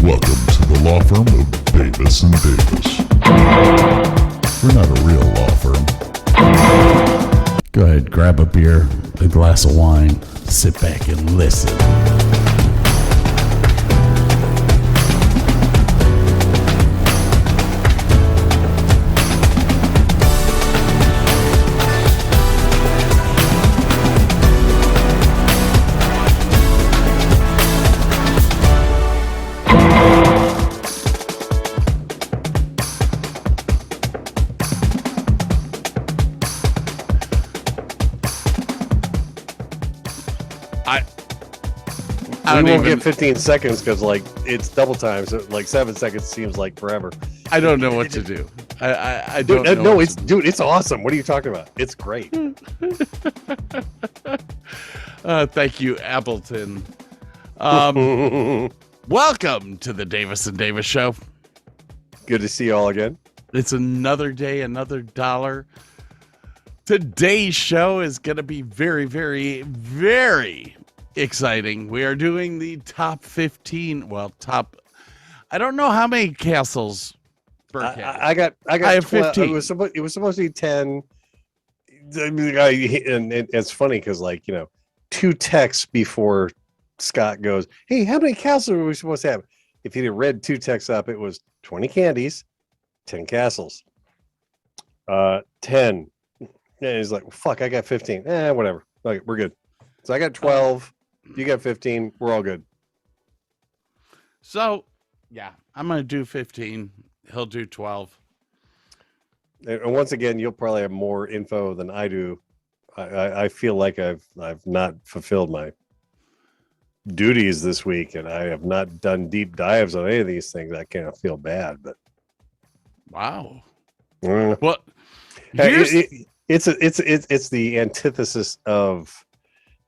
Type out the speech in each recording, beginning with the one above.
Welcome to the law firm of Davis and Davis. We're not a real law firm. Go ahead, grab a beer, a glass of wine, sit back and listen. We won't get 15 seconds because, like, it's double time. So, like, 7 seconds seems like forever. I don't know what to do. I don't know. No, it's awesome. What are you talking about? It's great. Thank you, Appleton. Welcome to the Davis and Davis Show. Good to see you all again. It's another day, another dollar. Today's show is going to be very, very, very exciting. We are doing the top 15. Well, I don't know how many castles Burke has. I have 12. 15. It was supposed to be 10. And it's funny because, like, you know, 2 texts before Scott goes, "Hey, how many castles are we supposed to have?" If he'd have read 2 texts up, it was 20 candies, 10 castles. 10. And he's like, well, "Fuck, I got 15." Whatever. Like, we're good. So I got 12. You got 15. We're all good. So, yeah, I'm going to do 15. He'll do 12. And once again, you'll probably have more info than I do. I feel like I've not fulfilled my duties this week, and I have not done deep dives on any of these things. I kind of feel bad, but wow. Well, it's the antithesis of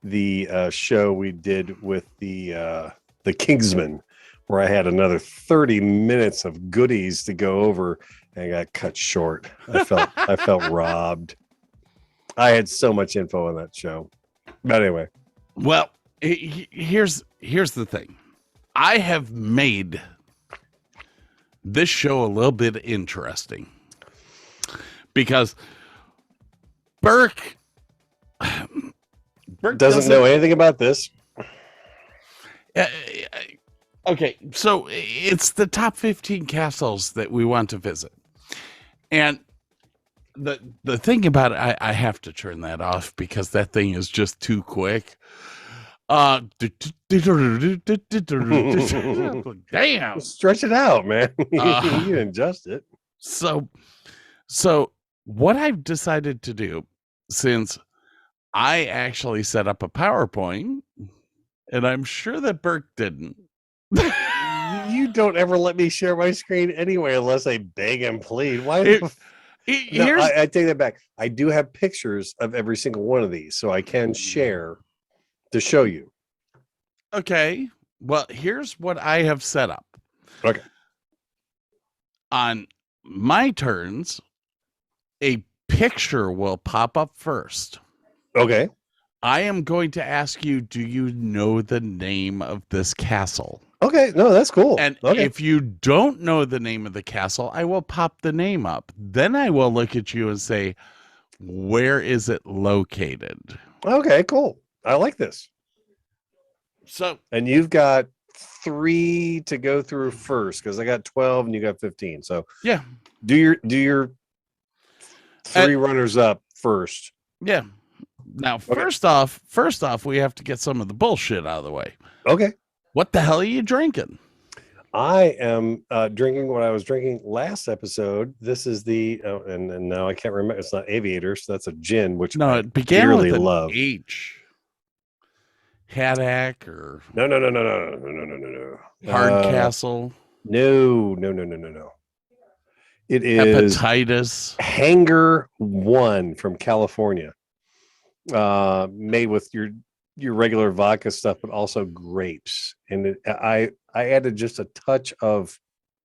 the show we did with the Kingsman, where I had another 30 minutes of goodies to go over and I got cut short. I felt robbed. I had so much info on that show. But anyway. Well, here's the thing. I have made this show a little bit interesting because Burke doesn't know anything about this. Okay, so it's the top 15 castles that we want to visit. And the thing about it, I have to turn that off because that thing is just too quick. Damn. Stretch it out, man. You can adjust it. So what I've decided to do, since I actually set up a PowerPoint, and I'm sure that Burke didn't. You don't ever let me share my screen anyway unless I beg and plead. Why? I take that back. I do have pictures of every single one of these, so I can share to show you. Okay. Well, here's what I have set up. Okay. On my turns, a picture will pop up first. Okay. I am going to ask you, do you know the name of this castle? Okay. No, that's cool. And okay. If you don't know the name of the castle, I will pop the name up. Then I will look at you and say, where is it located? Okay, cool. I like this. So, and you've got 3 to go through first because I got 12 and you got 15. So yeah, do your 3 runners up first. Yeah. Now, okay. first off, we have to get some of the bullshit out of the way. Okay. What the hell are you drinking? I am drinking what I was drinking last episode. This is the and now I can't remember. It's not Aviator, so that's a gin, which it began with an H. Haddock or no. Hardcastle. No. It is Hepatitis. Hangar 1 from California. Made with your regular vodka stuff, but also grapes. And I added just a touch of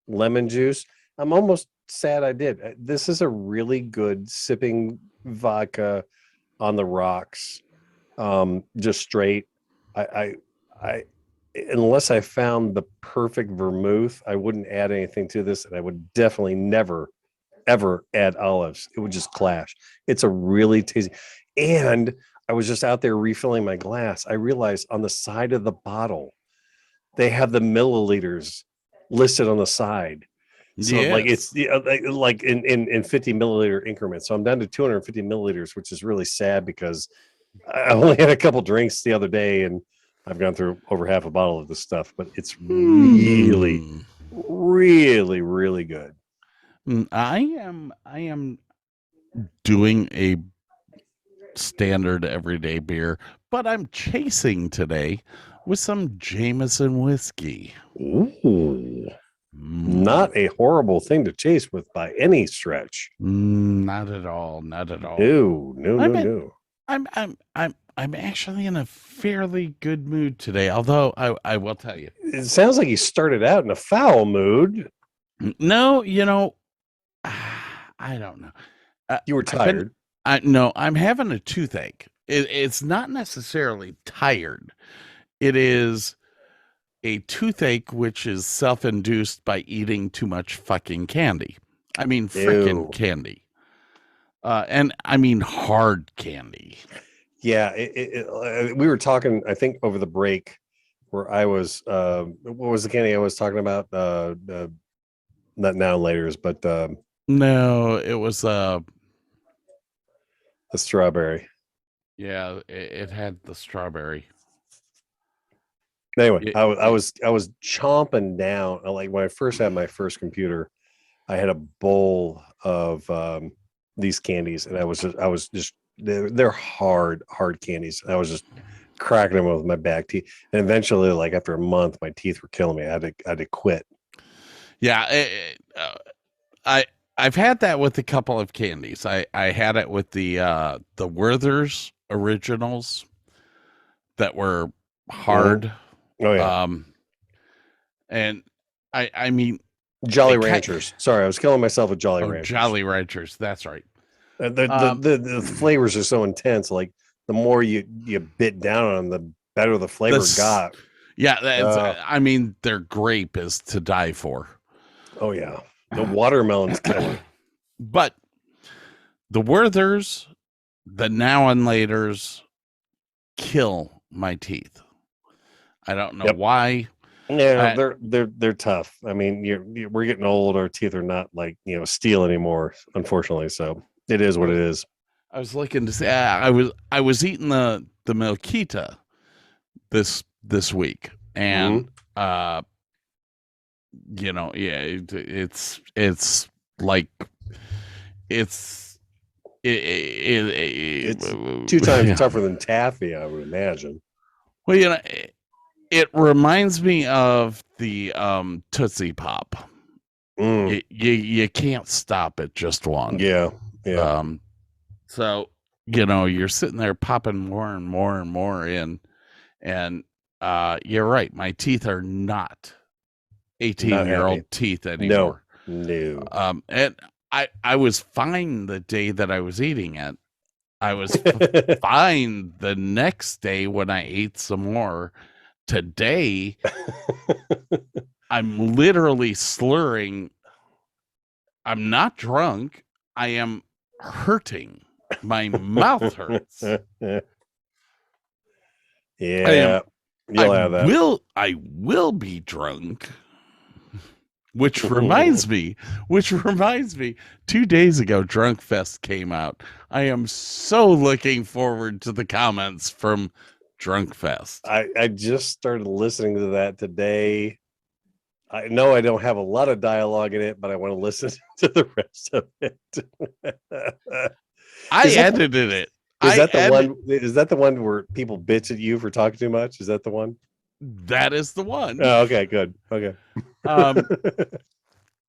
lemon juice. I'm almost sad I did. This is a really good sipping vodka on the rocks. Just straight. unless I found the perfect vermouth, I wouldn't add anything to this, and I would definitely never ever add olives. It would just clash. It's a really tasty. And I was just out there refilling my glass. I realized on the side of the bottle, they have the milliliters listed on the side. So like Yes. it's like in 50 milliliter increments. So I'm down to 250 milliliters, which is really sad because I only had a couple drinks the other day and I've gone through over half a bottle of this stuff, but it's really, really good. I am doing a standard everyday beer, but I'm chasing today with some Jameson whiskey. Ooh, not a horrible thing to chase with by any stretch. Not at all. Not at all. No. I'm actually in a fairly good mood today, although I will tell you. It sounds like you started out in a foul mood. No, I don't know. You were tired. No, I'm having a toothache. It's not necessarily tired. It is a toothache which is self-induced by eating too much fucking candy. I mean, frickin' candy. And I mean hard candy. Yeah, we were talking, I think, over the break where I was, what was the candy I was talking about? Not now and later's, but no, it was the strawberry. Yeah, it had the strawberry. Anyway, I was chomping down. Like when I first had my first computer, I had a bowl of these candies, and I was just they're hard candies. I was just cracking them with my back teeth, and eventually, like after a month, my teeth were killing me. I had to quit. Yeah, I've had that with a couple of candies. I had it with the Werther's originals that were hard. Oh yeah. And I mean Jolly Ranchers. Sorry, I was killing myself with Jolly Ranchers. Jolly Ranchers, that's right. The flavors are so intense. Like the more you bit down on them, the better the flavor got. Yeah, that's, I mean, their grape is to die for. Oh yeah, the watermelon's killer. But the Werthers, the now and laters, kill my teeth. I don't know why. Yeah, they're tough. I mean, we're getting old. Our teeth are not like steel anymore, unfortunately. So it is what it is. I was looking to say I was eating the Milkita this week, and it's like it's 2 times tougher than taffy, I would imagine. Well, it reminds me of the Tootsie Pop. You can't stop at just one. Yeah. So you're sitting there popping more and more and more in, and you're right. My teeth are not 18-year-old teeth anymore. No. And I was fine the day that I was eating it. I was fine the next day when I ate some more. Today, I'm literally slurring. I'm not drunk. I am hurting. My mouth hurts. Yeah. You'll have that. I will be drunk. Which reminds me, 2 days ago, Drunk Fest came out. I am so looking forward to the comments from Drunk Fest. I just started listening to that today. I know I don't have a lot of dialogue in it, but I want to listen to the rest of it. I edited it. Is that the one where people bitch at you for talking too much? Is that the one? That is the one. Oh, okay, good. Okay.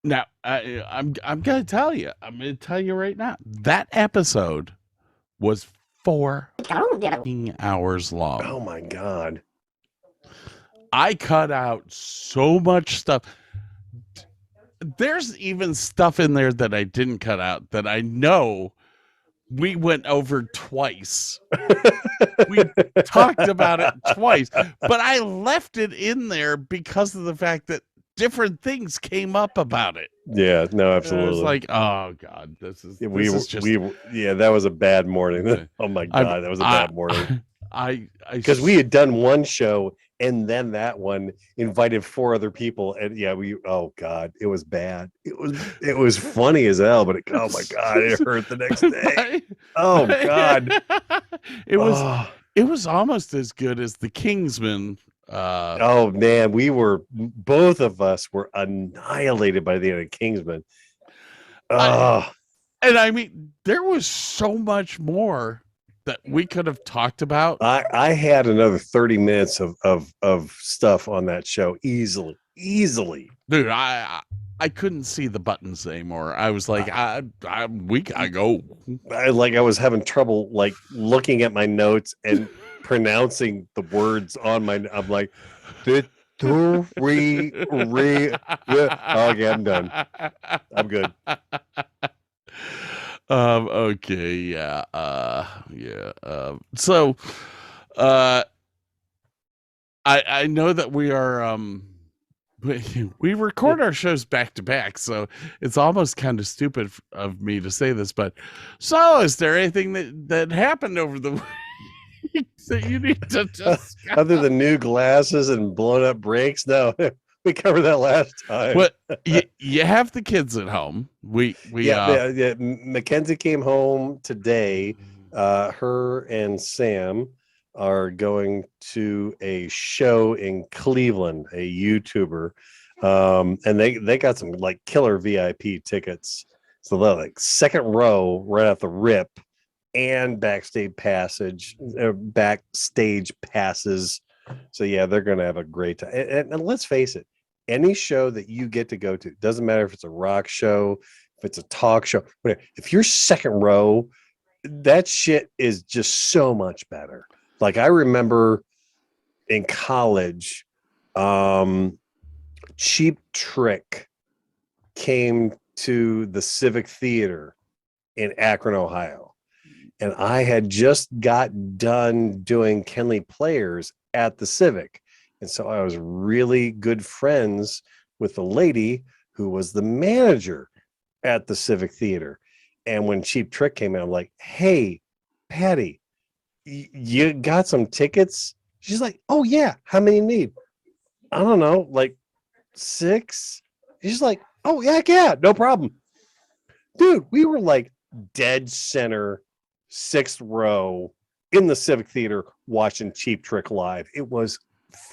Now I'm gonna tell you. I'm gonna tell you right now. That episode was 4 hours long. Oh my god! I cut out so much stuff. There's even stuff in there that I didn't cut out that I know we went over twice. We talked about it twice, but I left it in there because of the fact that different things came up about it. Yeah, no, I absolutely. was like, oh God, this is just yeah, that was a bad morning. Oh my God, that was a bad morning. Because we had done one show and then that one invited 4 other people, and yeah, oh God, it was bad. It was funny as hell, but oh my God, it hurt the next day. Oh God, it was almost as good as the Kingsman. Oh man, both of us were annihilated by the end of Kingsman. And I mean, there was so much more that we could have talked about. I had another 30 minutes of stuff on that show easily. Dude, I couldn't see the buttons anymore. I was like, we gotta go. I was having trouble like looking at my notes and pronouncing the words on my. I'm like, okay, I'm done. I'm good. Okay, yeah, so I know that we are we record our shows back to back, so it's almost kind of stupid of me to say this, but so is there anything that happened over the week that you need to discuss? Other than new glasses and blown up brakes? No. We covered that last time. But you have the kids at home. Yeah. Mackenzie came home today. Her and Sam are going to a show in Cleveland, a YouTuber, and they got some like killer VIP tickets. So they're like second row right off the rip, and backstage passes. So yeah, they're going to have a great time. And let's face it, any show that you get to go to, doesn't matter if it's a rock show, if it's a talk show, whatever, if you're second row, that shit is just so much better. Like I remember in college, Cheap Trick came to the Civic Theater in Akron, Ohio. And I had just got done doing Kenley Players at the Civic. And so I was really good friends with the lady who was the manager at the Civic Theater. And when Cheap Trick came in, I'm like, hey, Patty, you got some tickets? She's like, oh, yeah. How many you need? I don't know, like 6. She's like, oh, yeah, no problem. Dude, we were like dead center, 6th row in the Civic Theater watching Cheap Trick live. It was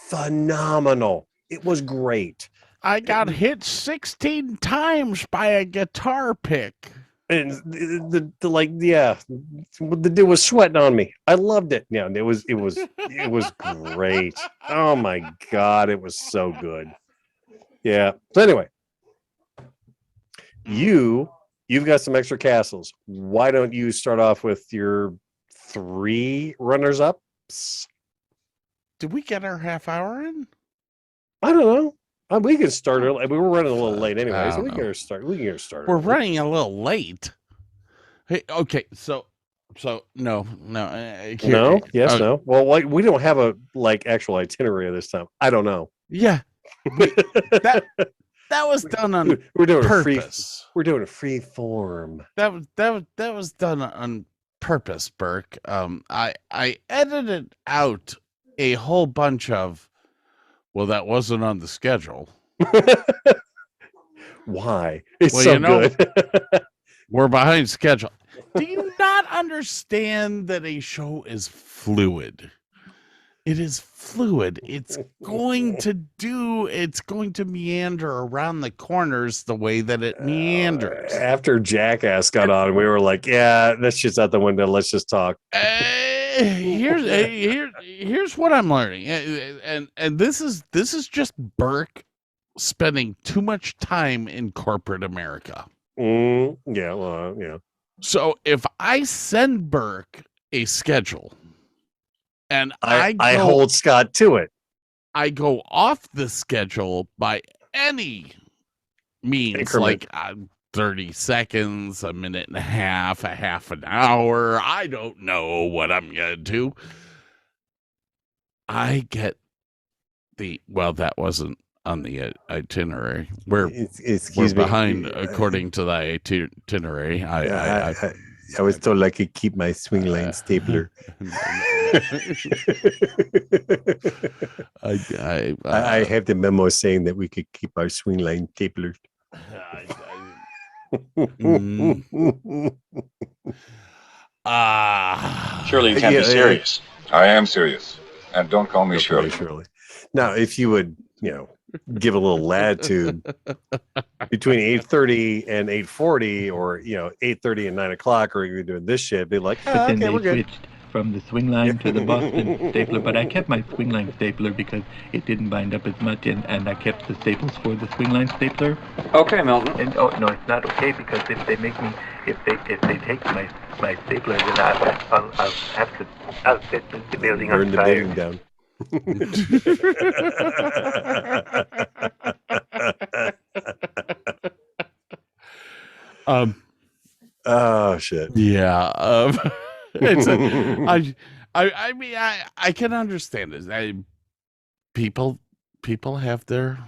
phenomenal. It was great. I got hit 16 times by a guitar pick. And the dude was sweating on me. I loved it. Yeah, it was great. Oh my God, it was so good. Yeah. So anyway, you've got some extra castles. Why don't you start off with your 3 runners-ups? Did we get our half hour in? I don't know. We can start early. We were running a little late anyway, so we can get her started. We're running a little late. Hey, okay, so no. Yes, no. Well, like we don't have a actual itinerary this time. I don't know. Yeah, that was done on we're doing purpose. We're doing a free form. That was done on purpose, Burke. I edited out a whole bunch of. Well, that wasn't on the schedule. Why? It's so good. We're behind schedule. Do you not understand that a show is fluid? It is fluid. It's going to meander around the corners the way that it meanders. After Jackass got on, we were like, yeah, that shit's out the window. Let's just talk. Here's what I'm learning, and this is just Burke spending too much time in corporate America. Yeah, well, yeah. So if I send Burke a schedule, and I hold Scott to it, I go off the schedule by any means, increment. like 30 seconds, a minute and a half an hour. I don't know what I'm going to do. I get that wasn't on the itinerary. We're Excuse me. behind according to the itinerary. I was told I could keep my swing line stapler. I have the memo saying that we could keep our swing line stapler. Surely you can't be serious. I am serious. And don't call me Shirley. Now, if you would, give a little latitude between 8:30 and 8:40, or 8:30 and 9 o'clock, or you're doing this shit, be like, But then okay, we're they good. switched from the swing line to the Boston stapler, but I kept my swing line stapler because it didn't bind up as much, and I kept the staples for the swing line stapler. Okay, Milton. And no, it's not okay, because if they take my stapler, then I'll set the building Burn on the fire. building down. Oh shit. Yeah. It's I mean, I can understand it. People have their,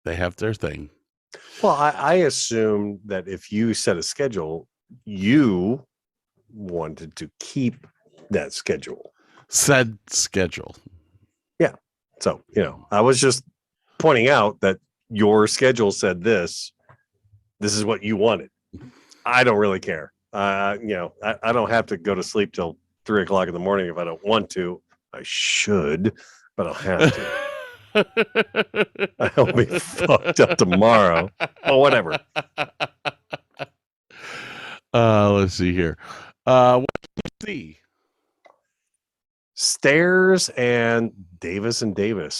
they have their thing. Well, I assume that if you set a schedule, you wanted to keep that schedule. Said schedule. Yeah. So, I was just pointing out that your schedule said this is what you wanted. I don't really care. I don't have to go to sleep till 3 o'clock in the morning if I don't want to. I should, but I don't have to. I'll be fucked up tomorrow. Oh, whatever. Let's see here. What do you see? Stairs and Davis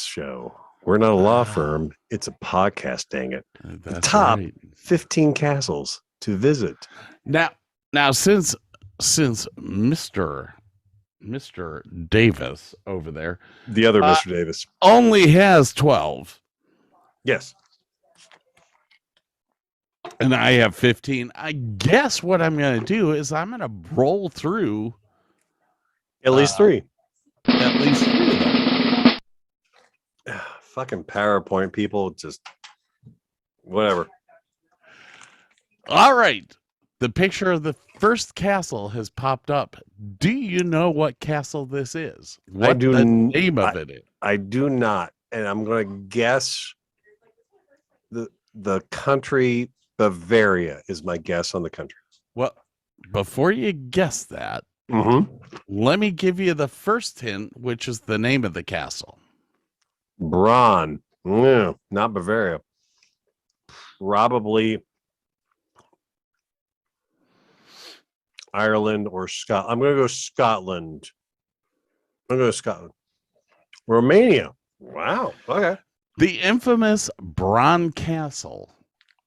show. We're not a law firm. It's a podcast, dang it. That's the top right. 15 castles to visit. Now since Mr. Davis over there, The other Mr. Davis. only has 12. Yes. And I have 15. I guess what I'm going to do is I'm going to roll through At least 3. at least 3 of them. Fucking PowerPoint people, just whatever. All right. The picture of the first castle has popped up. Do you know what castle this is? What the name of it is? I do not. And I'm going to guess the country Bavaria is my guess on the country. Well, before you guess that, Mm-hmm. let me give you the first hint, which is the name of the castle. Braun. No, not Bavaria. Probably Ireland or Scotland. I'm going to go Scotland. Romania. Wow. Okay. The infamous Bran Castle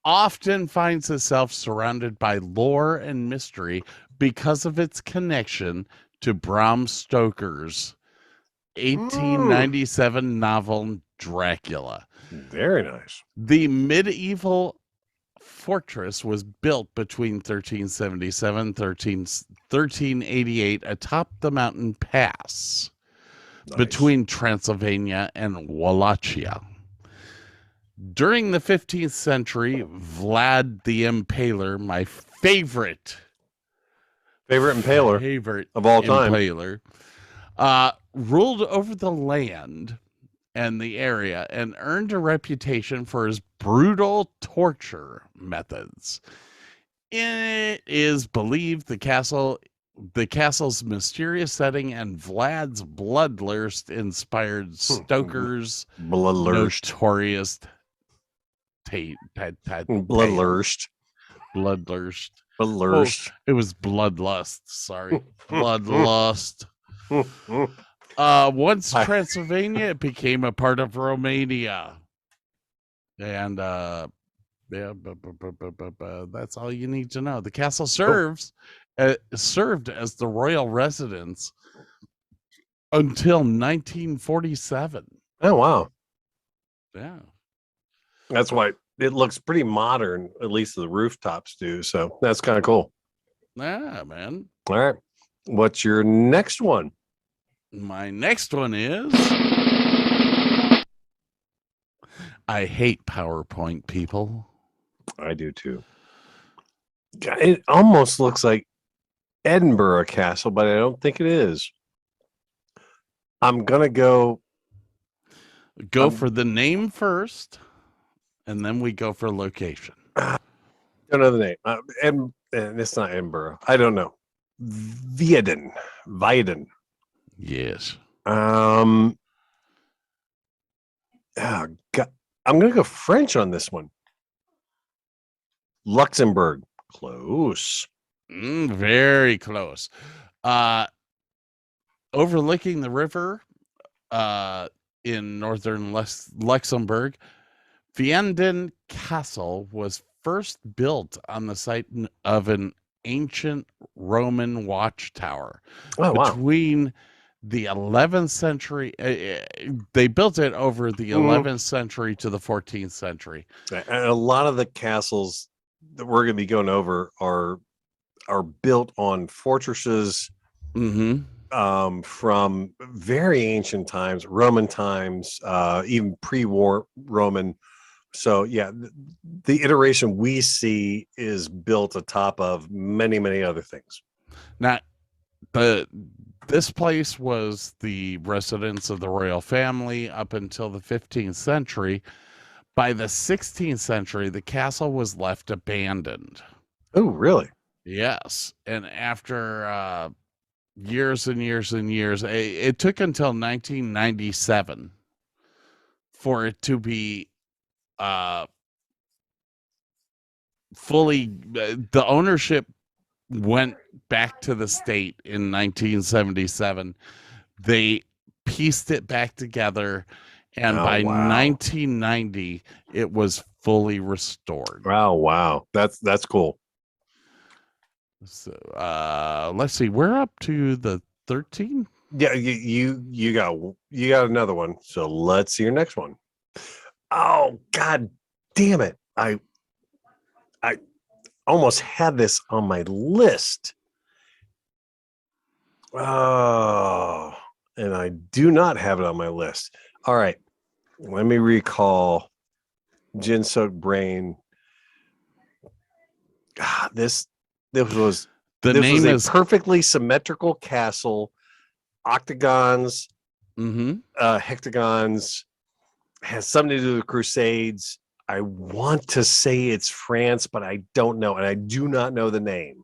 often finds itself surrounded by lore and mystery because of its connection to Bram Stoker's 1897 novel Dracula. Very nice. The medieval fortress was built between 1377 and 1388 atop the mountain pass between Transylvania and Wallachia. During the 15th century, Vlad the Impaler, my favorite impaler of all time, ruled over the land and the area and earned a reputation for his brutal torture methods. It is believed the castle's mysterious setting and Vlad's bloodlust inspired Stoker's notorious bloodlust. Oh, it was bloodlust. Sorry, bloodlust. Once Transylvania, it became a part of Romania, and that's all you need to know. The castle served as the royal residence until 1947. Oh wow! Yeah, that's why it looks pretty modern, at least the rooftops do. So that's kind of cool. Yeah, man. All right. What's your next one? My next one is I hate PowerPoint people. I do too. It almost looks like Edinburgh Castle, but I don't think it is. I'm gonna go for the name first, and then we go for location. I don't know the name. And it's not Edinburgh. I don't know. Vieden. Yes. Oh, God. I'm gonna go French on this one. Luxembourg. Close. Very close. Overlooking the river in northern Luxembourg, Vianden Castle was first built on the site of an ancient Roman watchtower. Oh, wow. Between the 11th century, they built it over the 11th century to the 14th century. And a lot of the castles that we're going to be going over are built on fortresses from very ancient times, Roman times, even pre-war Roman. So yeah, the iteration we see is built atop of many, many other things. Now, this place was the residence of the royal family up until the 15th century. By the 16th century, the castle was left abandoned. Oh, really? Yes. And after years and years and years, it took until 1997 for it to be fully, the ownership went back to the state in 1977. They pieced it back together, and by 1990 it was fully restored. Oh, wow. That's cool. So let's see, we're up to the 13. Yeah, you got another one. So let's see your next one. Oh, God damn it. I almost had this on my list. Oh, and I do not have it on my list. All right. Let me recall. Gin soaked brain. This was a perfectly symmetrical castle, octagons, hectagons, has something to do with Crusades. I want to say it's France, but I don't know, and I do not know the name.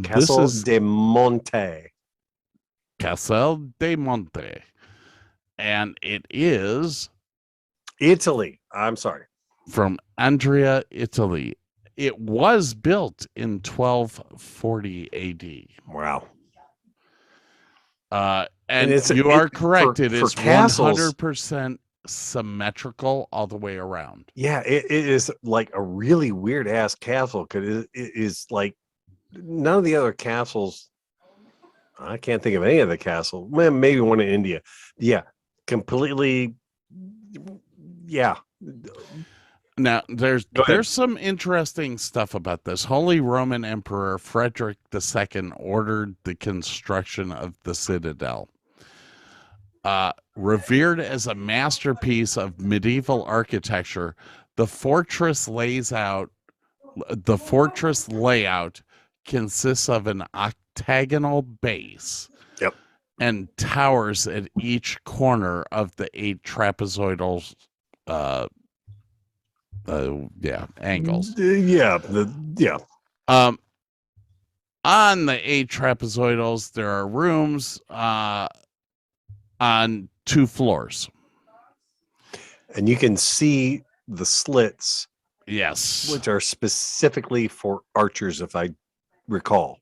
Castle de Monte. Castle de Monte. And it is Italy. I'm sorry. From Andria, Italy. It was built in 1240 AD. Wow. And you are correct. It is 100% symmetrical all the way around. Yeah, it is like a really weird ass castle because it is like none of the other castles. I can't think of any of the castles. Maybe one in India. Yeah, completely. Yeah. Now, there's some interesting stuff about this. Holy Roman Emperor Frederick II ordered the construction of the citadel. Revered as a masterpiece of medieval architecture, the fortress layout consists of an octagonal base. Yep. And towers at each corner of the 8 trapezoidal angles. On the 8 trapezoidals, there are rooms on 2 floors. And you can see the slits. Yes. Which are specifically for archers, if I recall.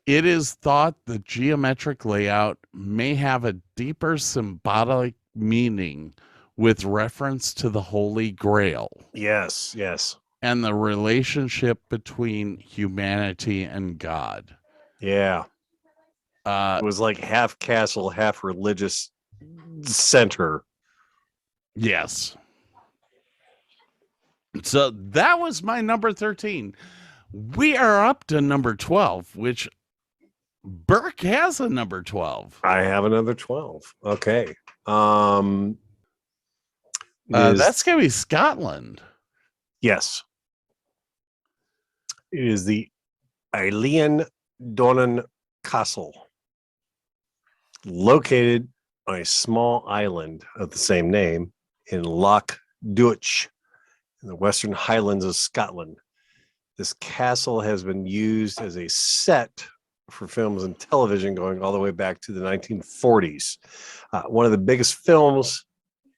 It is thought the geometric layout may have a deeper symbolic meaning with reference to the Holy Grail. Yes, yes. And the relationship between humanity and God. Yeah. It was like half castle, half religious center. Yes. So that was my number 13. We are up to number 12, which Burke has a number 12. I have another 12. Okay. That's going to be Scotland. Yes. It is the Eilean Donan Castle, located on a small island of the same name in Loch Duich in the Western Highlands of Scotland. This castle has been used as a set for films and television going all the way back to the 1940s. One of the biggest films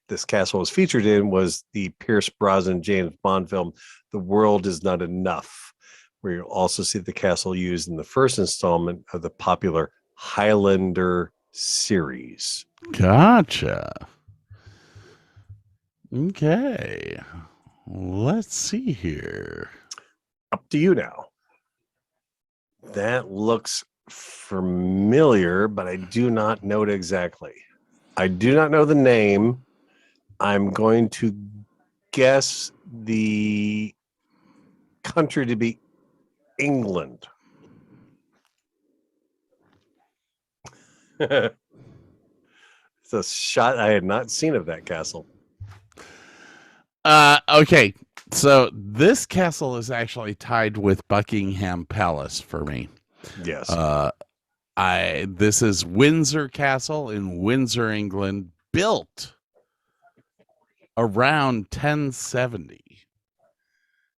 this castle was featured in was the Pierce Brosnan James Bond film, The World Is Not Enough, where you'll also see the castle used in the first installment of the popular Highlander series. Gotcha. Okay. Let's see here. Up to you now. That looks familiar, but I do not know it exactly. I do not know the name. I'm going to guess the country to be England. It's a shot I had not seen of that castle. Okay. So this castle is actually tied with Buckingham Palace for me. Yes. This is Windsor Castle in Windsor, England, built around 1070.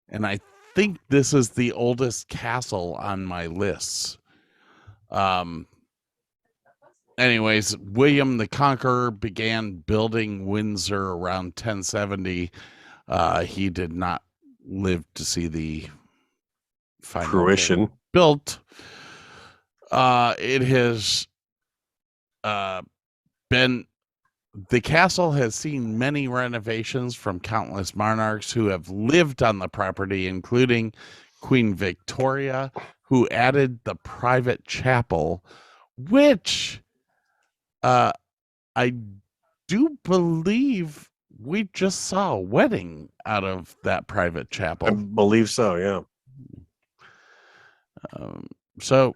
And I think this is the oldest castle on my lists. Anyways, William the Conqueror began building Windsor around 1070. He did not live to see the final fruition built. It has been, the castle has seen many renovations from countless monarchs who have lived on the property, including Queen Victoria, who added the private chapel, which I do believe we just saw a wedding out of that private chapel. I believe so, yeah. So,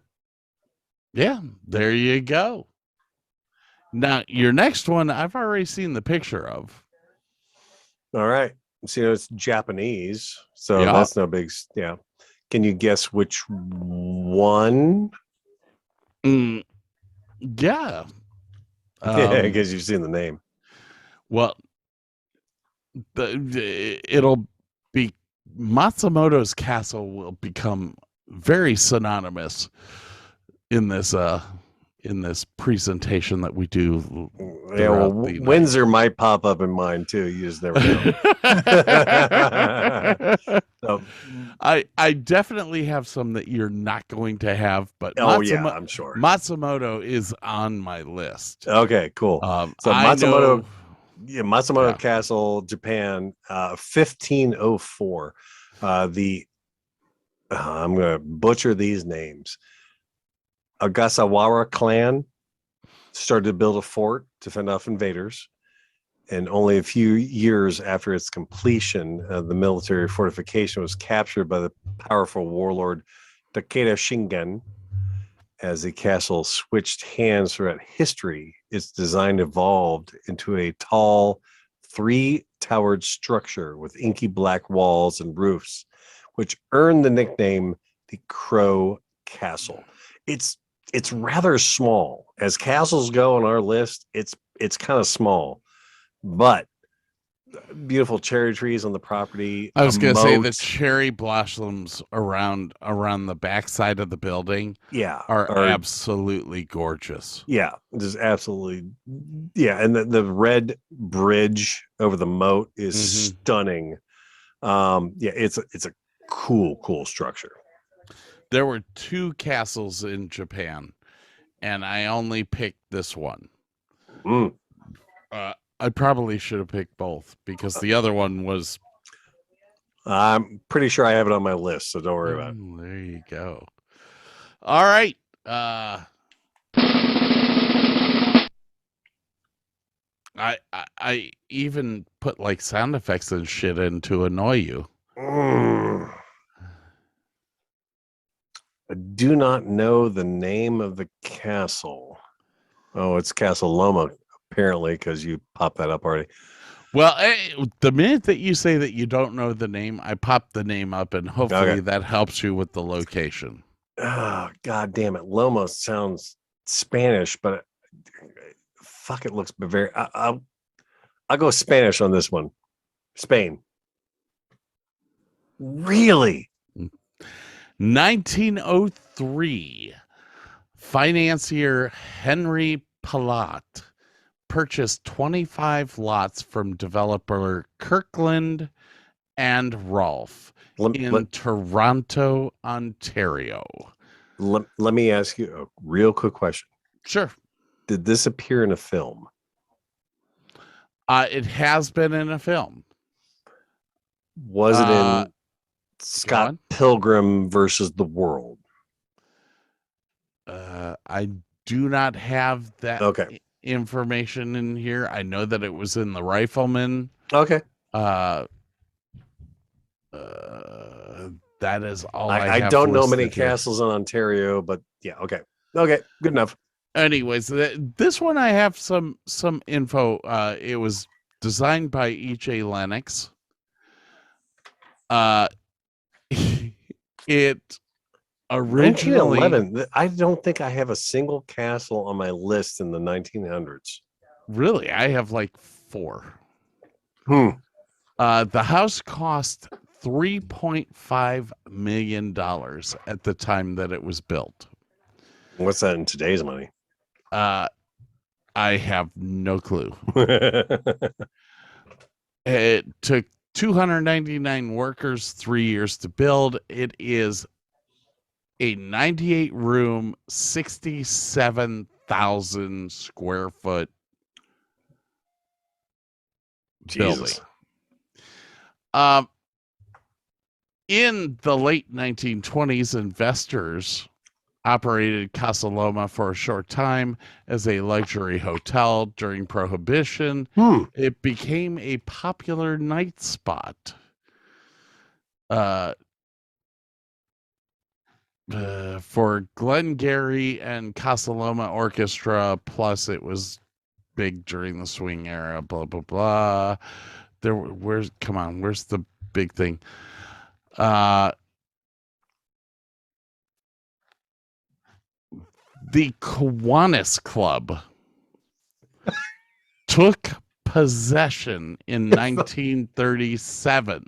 yeah, there you go. Now, your next one, I've already seen the picture of. All right. So, it's Japanese, so Yeah. that's no big. Yeah. Can you guess which one? Yeah. Yeah, because you've seen the name. Well, it'll be Matsumoto's castle will become very synonymous in this presentation that we do. Yeah, well, Windsor might pop up in mine too. You just never know. So, I definitely have some that you're not going to have, but yeah, I'm sure Matsumoto is on my list. Okay, cool. So Matsumoto, Matsumoto Castle, Japan, 1504. I'm going to butcher these names. Ogasawara clan started to build a fort to fend off invaders, and only a few years after its completion, the military fortification was captured by the powerful warlord Takeda Shingen. As the castle switched hands throughout history, its design evolved into a tall, three-towered structure with inky black walls and roofs, which earned the nickname the Crow Castle. It's rather small. As castles go on our list, it's kind of small, but beautiful cherry trees on the property. I was going to say the cherry blossoms around the backside of the building are absolutely gorgeous. Yeah, just absolutely. Yeah, and the red bridge over the moat is stunning. It's a cool structure. There were two castles in Japan, and I only picked this one. I probably should have picked both because the other one was. I'm pretty sure I have it on my list, so don't worry about it. There you go. All right. I even put like sound effects and shit in to annoy you. I do not know the name of the castle. Oh, it's Castle Loma, apparently, because you popped that up already. Well, the minute that you say that you don't know the name, I pop the name up, and hopefully that helps you with the location. Oh, God damn it. Loma sounds Spanish, but fuck, it looks very. I'll go Spanish on this one. Spain. Really? 1903, financier Henry Palat purchased 25 lots from developer Kirkland and Rolfe in Toronto, Ontario. Let me ask you a real quick question. Sure. Did this appear in a film? It has been in a film. Was it in Scott Pilgrim versus the World? I do not have that information in here. I know that it was in The Rifleman. Okay. That is all I have. I don't know many here. castles in Ontario, but yeah, okay, good enough. Anyways, this one I have some info. It was designed by E.J. Lennox. It originally 1911. I don't think I have a single castle on my list in the 1900s. Really, I have like 4. The house cost $3.5 million at the time that it was built. What's that in today's money? I have no clue. It took 299 workers 3 years to build. It is a 98 room, 67,000 square foot building. In the late 1920s, investors operated Casa Loma for a short time as a luxury hotel during Prohibition. It became a popular night spot. For Glengarry and Casa Loma Orchestra, plus it was big during the swing era, blah, blah, blah. Where's the big thing? The Kiwanis Club took possession in 1937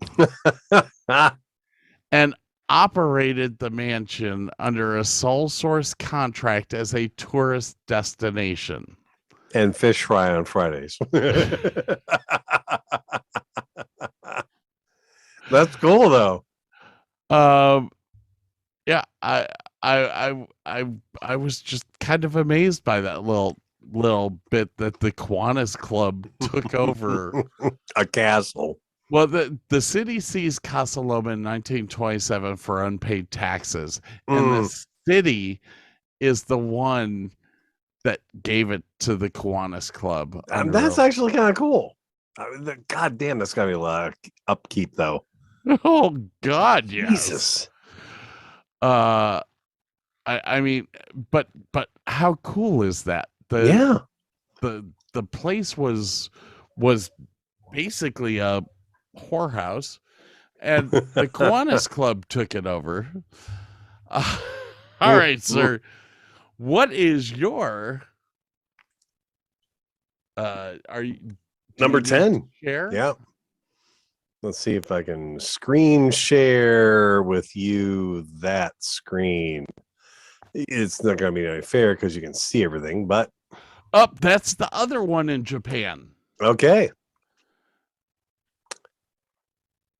and operated the mansion under a sole source contract as a tourist destination. And fish fry on Fridays. That's cool, though. Yeah, I was just kind of amazed by that little bit that the Kiwanis Club took over a castle. Well, the city seized Casa Loma in 1927 for unpaid taxes, and the city is the one that gave it to the Kiwanis Club. That's actually kind of cool. God damn, that's gotta be a lot of upkeep, though. Oh God, yes. Jesus. I mean, but how cool is that? The place was basically a whorehouse, and the Kiwanis Club took it over. All right, sir. What is your are you number 10? Share? Yeah. Let's see if I can screen share with you that screen. It's not going to be very fair because you can see everything, but that's the other one in Japan. Okay.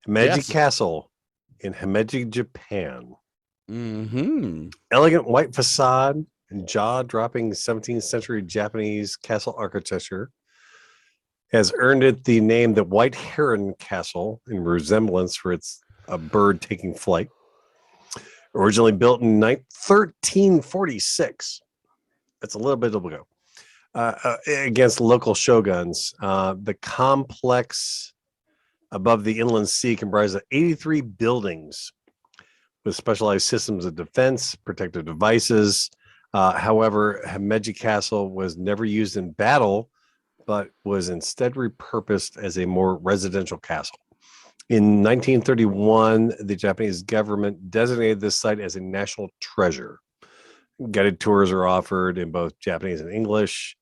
Himeji Castle in Himeji, Japan. Elegant white facade and jaw-dropping 17th century Japanese castle architecture has earned it the name the White Heron Castle in resemblance for its bird taking flight. Originally built in 1346. That's a little bit ago. Against local shoguns. The complex above the inland sea, comprised of 83 buildings with specialized systems of defense, protective devices. However, Himeji Castle was never used in battle, but was instead repurposed as a more residential castle. In 1931, the Japanese government designated this site as a national treasure. Guided tours are offered in both Japanese and English,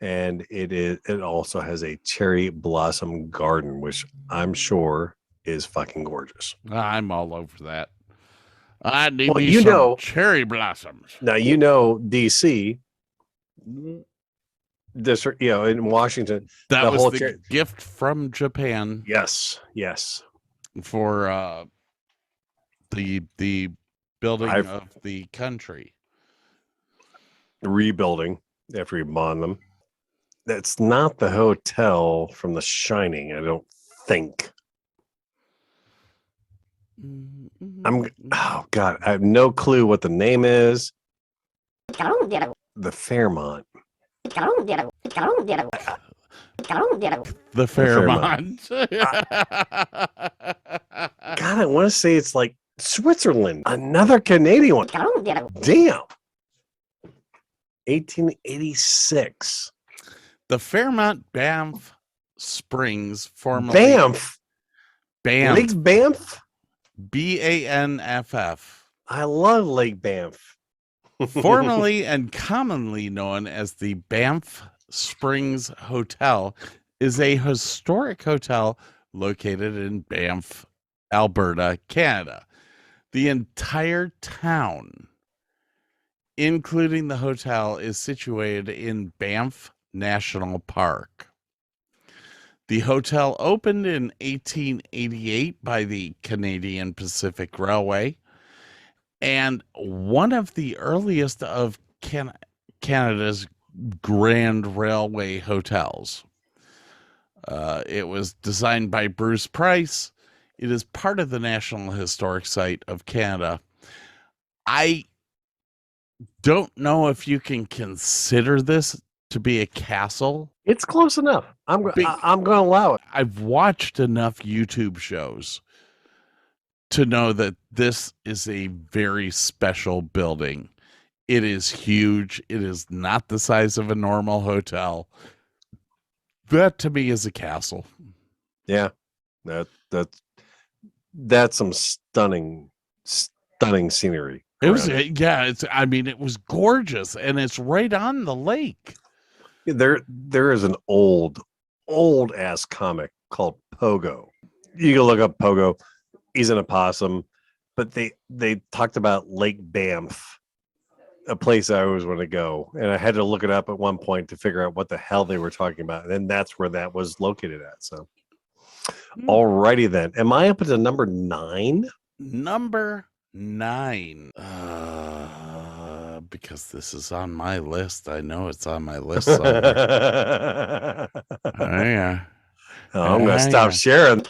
and it also has a cherry blossom garden, which I'm sure is fucking gorgeous. I'm all over that. I need Well, me you some know- cherry blossoms. Now DC, this in Washington. That the was whole the gift from Japan Yes. for the building of the country. Rebuilding after you bond them. That's not the hotel from The Shining, I don't think. Oh God, I have no clue what the name is. The Fairmont. The Fairmont. God, I want to say it's like Switzerland. Another Canadian one. Damn. 1886. The Fairmont Banff Springs, formerly Banff. Banff, Lake Banff. Banff, I love Lake Banff. formerly and commonly known as the Banff Springs Hotel, is a historic hotel located in Banff, Alberta, Canada. The entire town, including the hotel, is situated in Banff National Park. The hotel opened in 1888 by the Canadian Pacific Railway, and one of the earliest of Canada's Grand Railway hotels. It was designed by Bruce Price. It is part of the National Historic Site of Canada. I don't know if you can consider this to be a castle. It's close enough. I'm going to allow it. I've watched enough YouTube shows to know that this is a very special building. It is huge. It is not the size of a normal hotel. That to me is a castle. Yeah, that's some stunning scenery. It was, it was gorgeous, and it's right on the lake. There is an old ass comic called Pogo. You can look up Pogo. He's an opossum, but they talked about Lake Banff, a place I always want to go, and I had to look it up at one point to figure out what the hell they were talking about, and then that's where that was located at. So, alrighty then. Am I up to number 9? Number 9. Because this is on my list. I know it's on my list somewhere. Yeah. Oh, I'm going to stop sharing.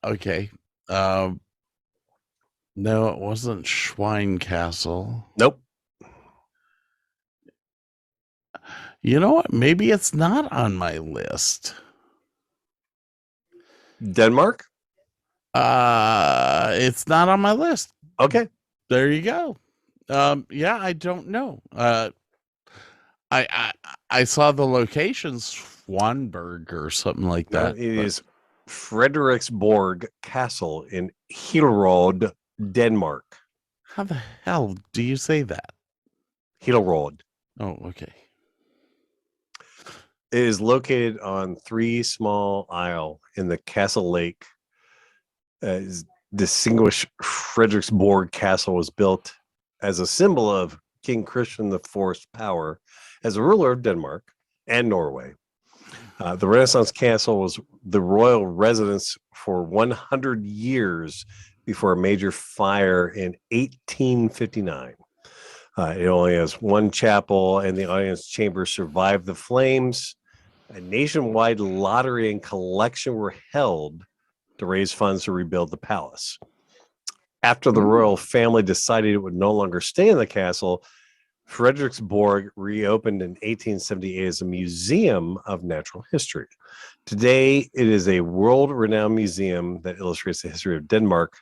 Okay. No, it wasn't Schwein Castle. Nope. You know what? Maybe it's not on my list. Denmark? It's not on my list. Okay. There you go. Yeah, I don't know. I saw the location, Swanberg or something like that. It is Frederiksborg Castle in Hillerød, Denmark. How the hell do you say that? Hillerød. Oh, okay. It is located on 3 small isle in the Castle Lake. Distinguished Frederiksborg Castle was built as a symbol of King Christian IV's power as a ruler of Denmark and Norway. The Renaissance Castle was the royal residence for 100 years before a major fire in 1859. It only has one chapel, and the audience chamber survived the flames. A nationwide lottery and collection were held to raise funds to rebuild the palace. After the royal family decided it would no longer stay in the castle, Frederiksborg reopened in 1878 as a museum of natural history. Today, it is a world-renowned museum that illustrates the history of Denmark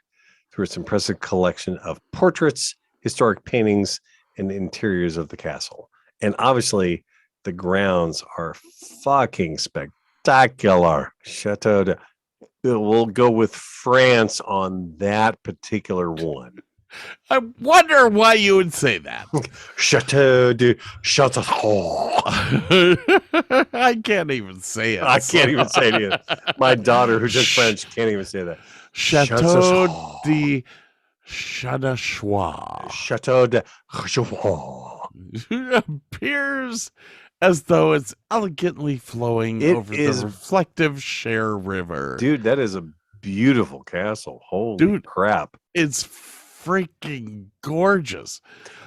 through its impressive collection of portraits, historic paintings, and interiors of the castle. And obviously, the grounds are fucking spectacular. Chateau de... We'll go with France on that particular one. I wonder why you would say that. Chateau de Chateau. I can't even say it. I can't even say it either. My daughter, who took French, can't even say that. Chateau de Chadachua. Chateau de Chateau. Appears as though it's elegantly flowing over the reflective Cher River. Dude, that is a beautiful castle. Holy crap. It's freaking gorgeous.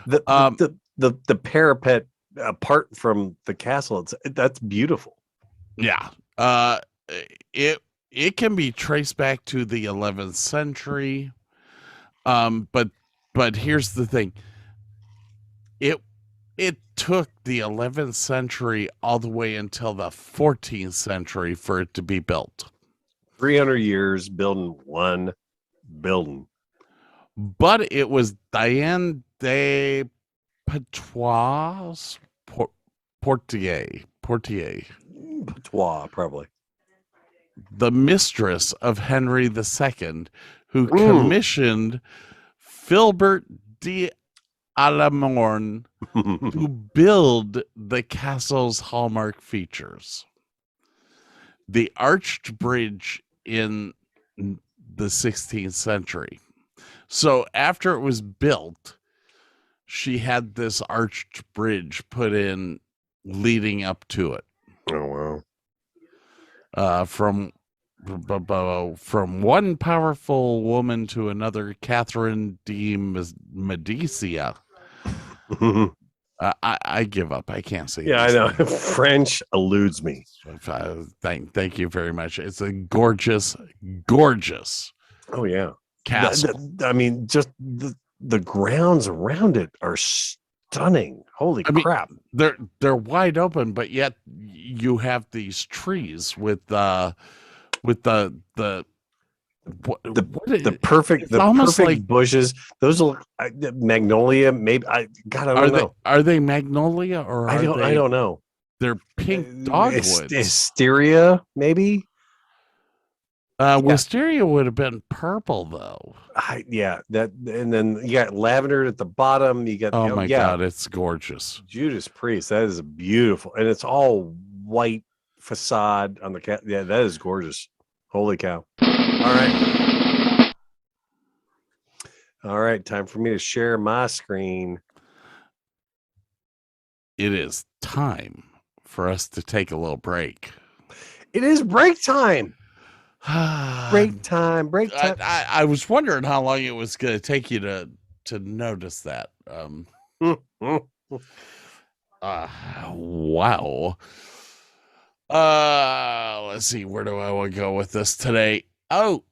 The parapet apart from the castle, that's beautiful. Yeah. It can be traced back to the 11th century. But here's the thing. It took the 11th century all the way until the 14th century for it to be built. 300 years building one building. But it was Diane de Patois Portier, Patois, probably. The mistress of Henry II, who commissioned Philbert de Alamorne to build the castle's hallmark features. The arched bridge in the 16th century. So after it was built, she had this arched bridge put in leading up to it. Oh, wow. From one powerful woman to another, Catherine de Medici. I give up. I can't say. Yeah, I know. French eludes me. Thank you very much. It's a gorgeous. Oh yeah. Castle. I mean, just the grounds around it are stunning. Holy crap! They're wide open, but yet you have these trees with the perfect like bushes. Those look magnolia. Maybe I don't know. Are they magnolia or I don't know. They're pink dogwoods. Wisteria, maybe. Wisteria would have been purple though. That, and then you got lavender at the bottom. You got God, it's gorgeous. Judas Priest, that is beautiful, and it's all white facade on the cat. Yeah, that is gorgeous. Holy cow! All right, time for me to share my screen. It is time for us to take a little break. It is break time. Break time. I was wondering how long it was going to take you to notice that. Wow. Let's see. Where do I want to go with this today? Oh,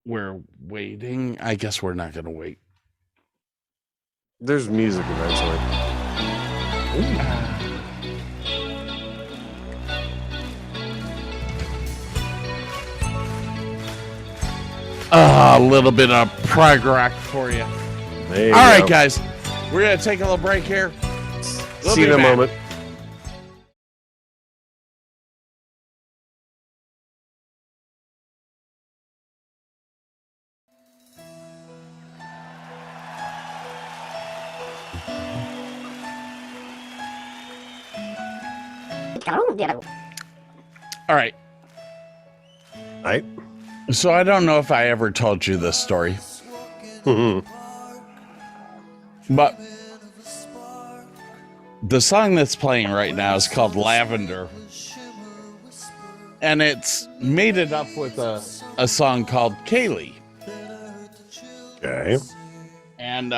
we're waiting. I guess we're not going to wait. There's music eventually. A little bit of prog rock for you. All right, guys. We're going to take a little break here. See you in a moment. All right. Right. So I don't know if I ever told you this story. But the song that's playing right now is called Lavender. And it's made it up with a song called Kaylee. Okay. And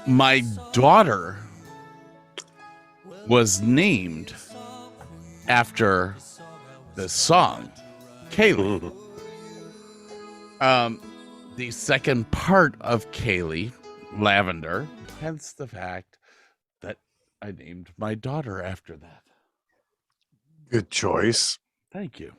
my daughter was named after this song, Kaylee. The second part of Kaylee, Lavender, hence the fact that I named my daughter after that. Good choice. Thank you.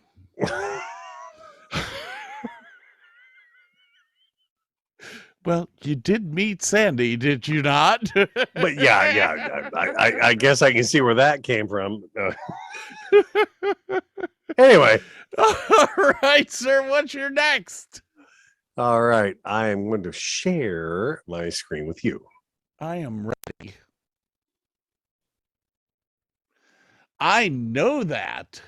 Well, you did meet Sandy, did you not? But yeah. I guess I can see where that came from. Anyway. All right, sir. What's your next? All right. I am going to share my screen with you. I am ready. I know that.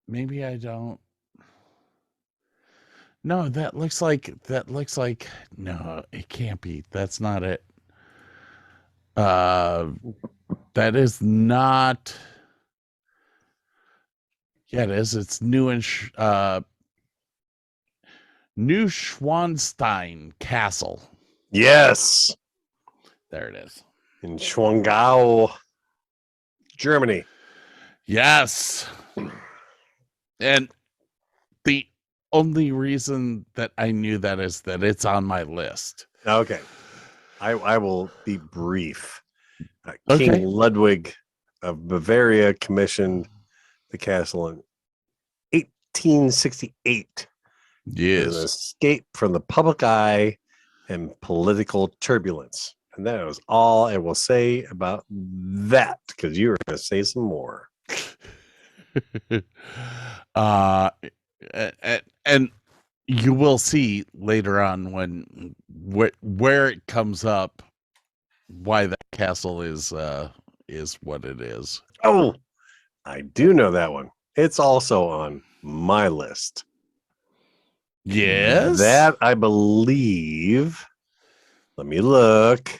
Maybe I don't. No, that looks like no, it can't be. That's not it. That is not. Yeah, it is. It's Neuschwanstein Castle. Yes. There it is. In Schwangau, Germany. Yes. And the only reason that I knew that is that it's on my list. Okay. I will be brief. Okay. King Ludwig of Bavaria commissioned the castle in 1868. Yes. As an escape from the public eye and political turbulence. And that was all I will say about that, because you were going to say some more. And you will see later on where it comes up why that castle is what it is. Oh, I do know that one. It's also on my list. Yes. That I believe. Let me look.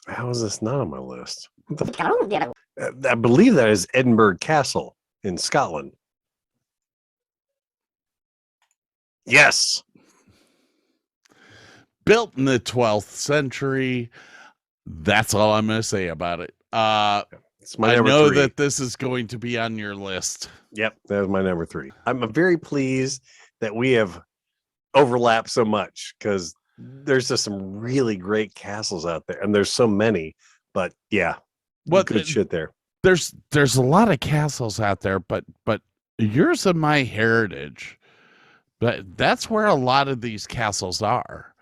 How is this not on my list? I believe that is Edinburgh Castle in Scotland. Yes. Built in the 12th century. That's all I'm going to say about it. It's my I number know 3. that this is going to be on your list. Yep, that was my number 3. I'm very pleased that we have overlapped so much, because there's just some really great castles out there, and there's so many. But yeah, good shit there. There's a lot of castles out there, but yours of my heritage. But that's where a lot of these castles are.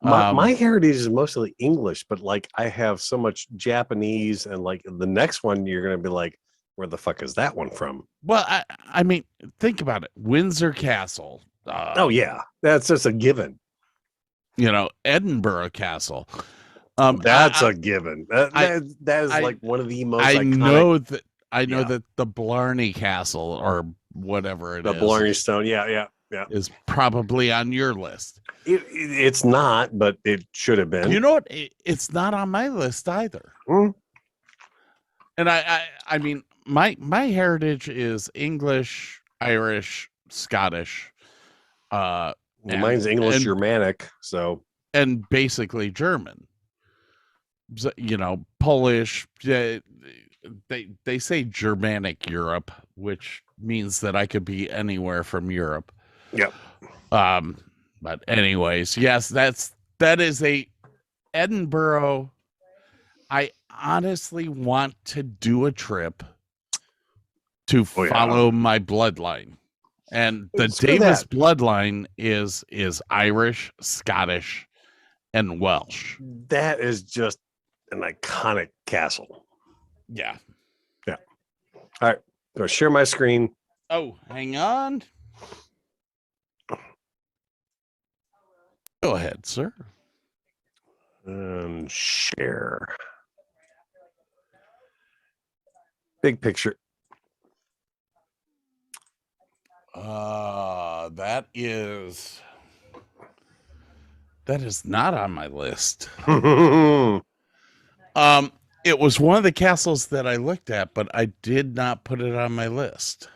My heritage is mostly English, but like I have so much Japanese, and like the next one you're gonna be like, where the fuck is that one from? Well, I mean, think about it. Windsor Castle. Oh yeah, that's just a given. Edinburgh Castle. That's a given. That is like one of the most iconic. I know that the Blarney Castle, or whatever it is, the Blarney Stone. Yeah. Is probably on your list. It's not, but it should have been. You know what? It's not on my list either. And I mean, my heritage is English, Irish, Scottish. Mine's English Germanic, and basically German. Polish. They say Germanic Europe, which means that I could be anywhere from Europe. Yep. But anyways, yes, that is a Edinburgh. I honestly want to do a trip to follow my bloodline. And the Davis bloodline is Irish, Scottish, and Welsh. That is just an iconic castle. Yeah. All right. Go share my screen. Oh, hang on. Go ahead, sir. Share. Big picture. That is not on my list. It was one of the castles that I looked at, but I did not put it on my list.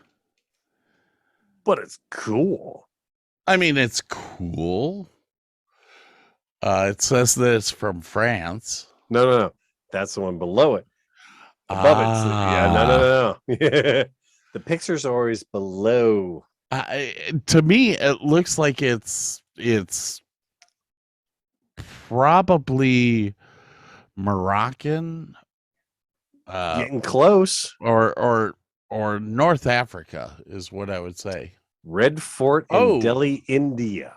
But it's cool. I mean, it's cool. It says that it's from France. No. That's the one below it. Above it. So, yeah, no. The pictures are always below. To me, it looks like it's probably Moroccan, Getting close. or North Africa is what I would say. Red Fort in Delhi, India.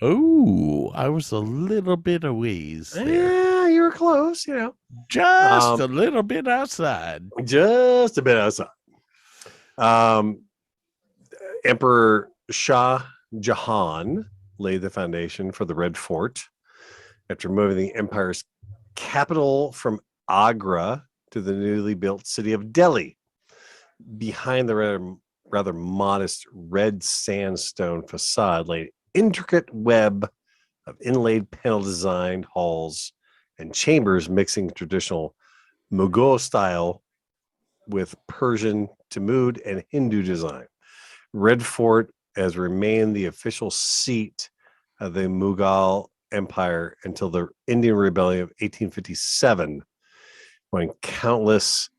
Oh, I was a little bit a ways there. Yeah, you were close, Just a little bit outside. Just a bit outside. Emperor Shah Jahan laid the foundation for the Red Fort after moving the empire's capital from Agra to the newly built city of Delhi. Behind the rather modest red sandstone facade lay an intricate web of inlaid panel designed halls and chambers mixing traditional Mughal style with Persian, Timurid, and Hindu design. Red Fort has remained the official seat of the Mughal Empire until the Indian Rebellion of 1857, when countless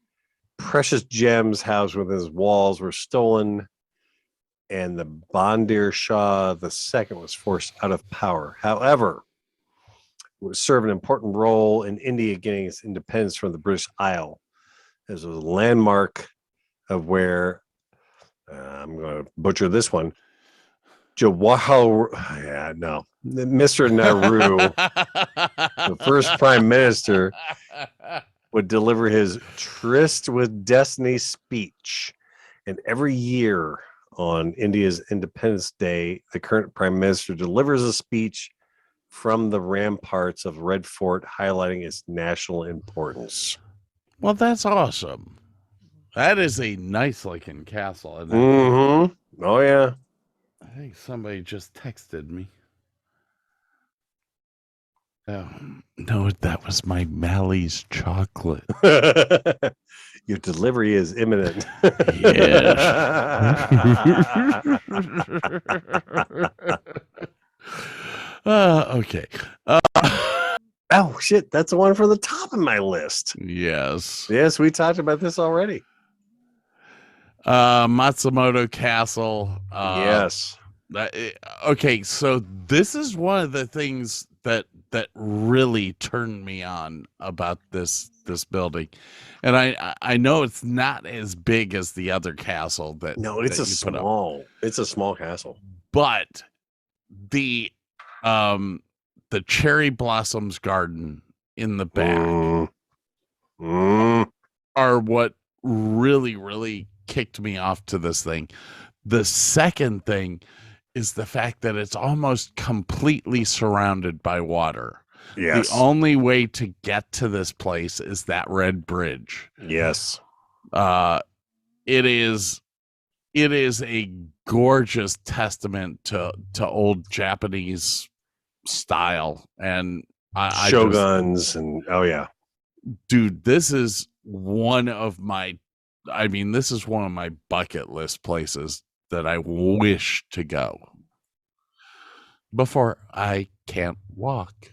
precious gems housed within its walls were stolen, and the Bandir Shah II was forced out of power. However, it would serve an important role in India getting its independence from the British Isle, as it was a landmark of where, I'm going to butcher this one, Mr. Nehru, the first prime minister, would deliver his Tryst with Destiny speech. And every year on India's Independence Day, the current prime minister delivers a speech from the ramparts of Red Fort, highlighting its national importance. Well, that's awesome. That is a nice looking castle. Isn't it? Mm-hmm. Oh, yeah. I think somebody just texted me. Oh, no, that was my Mally's chocolate. Your delivery is imminent. Yes. Okay. Oh, shit. That's the one for the top of my list. Yes. Yes, we talked about this already. Matsumoto Castle. Yes. Okay, so this is one of the things that really turned me on about this building, and I know it's not as big as the other castle that. No, it's that a small. It's a small castle. But the cherry blossoms garden in the back are what really kicked me off to this thing. The second thing is the fact that it's almost completely surrounded by water. Yes. The only way to get to this place is that red bridge. Yes. It is a gorgeous testament to old Japanese style, and shoguns and oh yeah, dude, this is one of my bucket list places that I wish to go before I can't walk.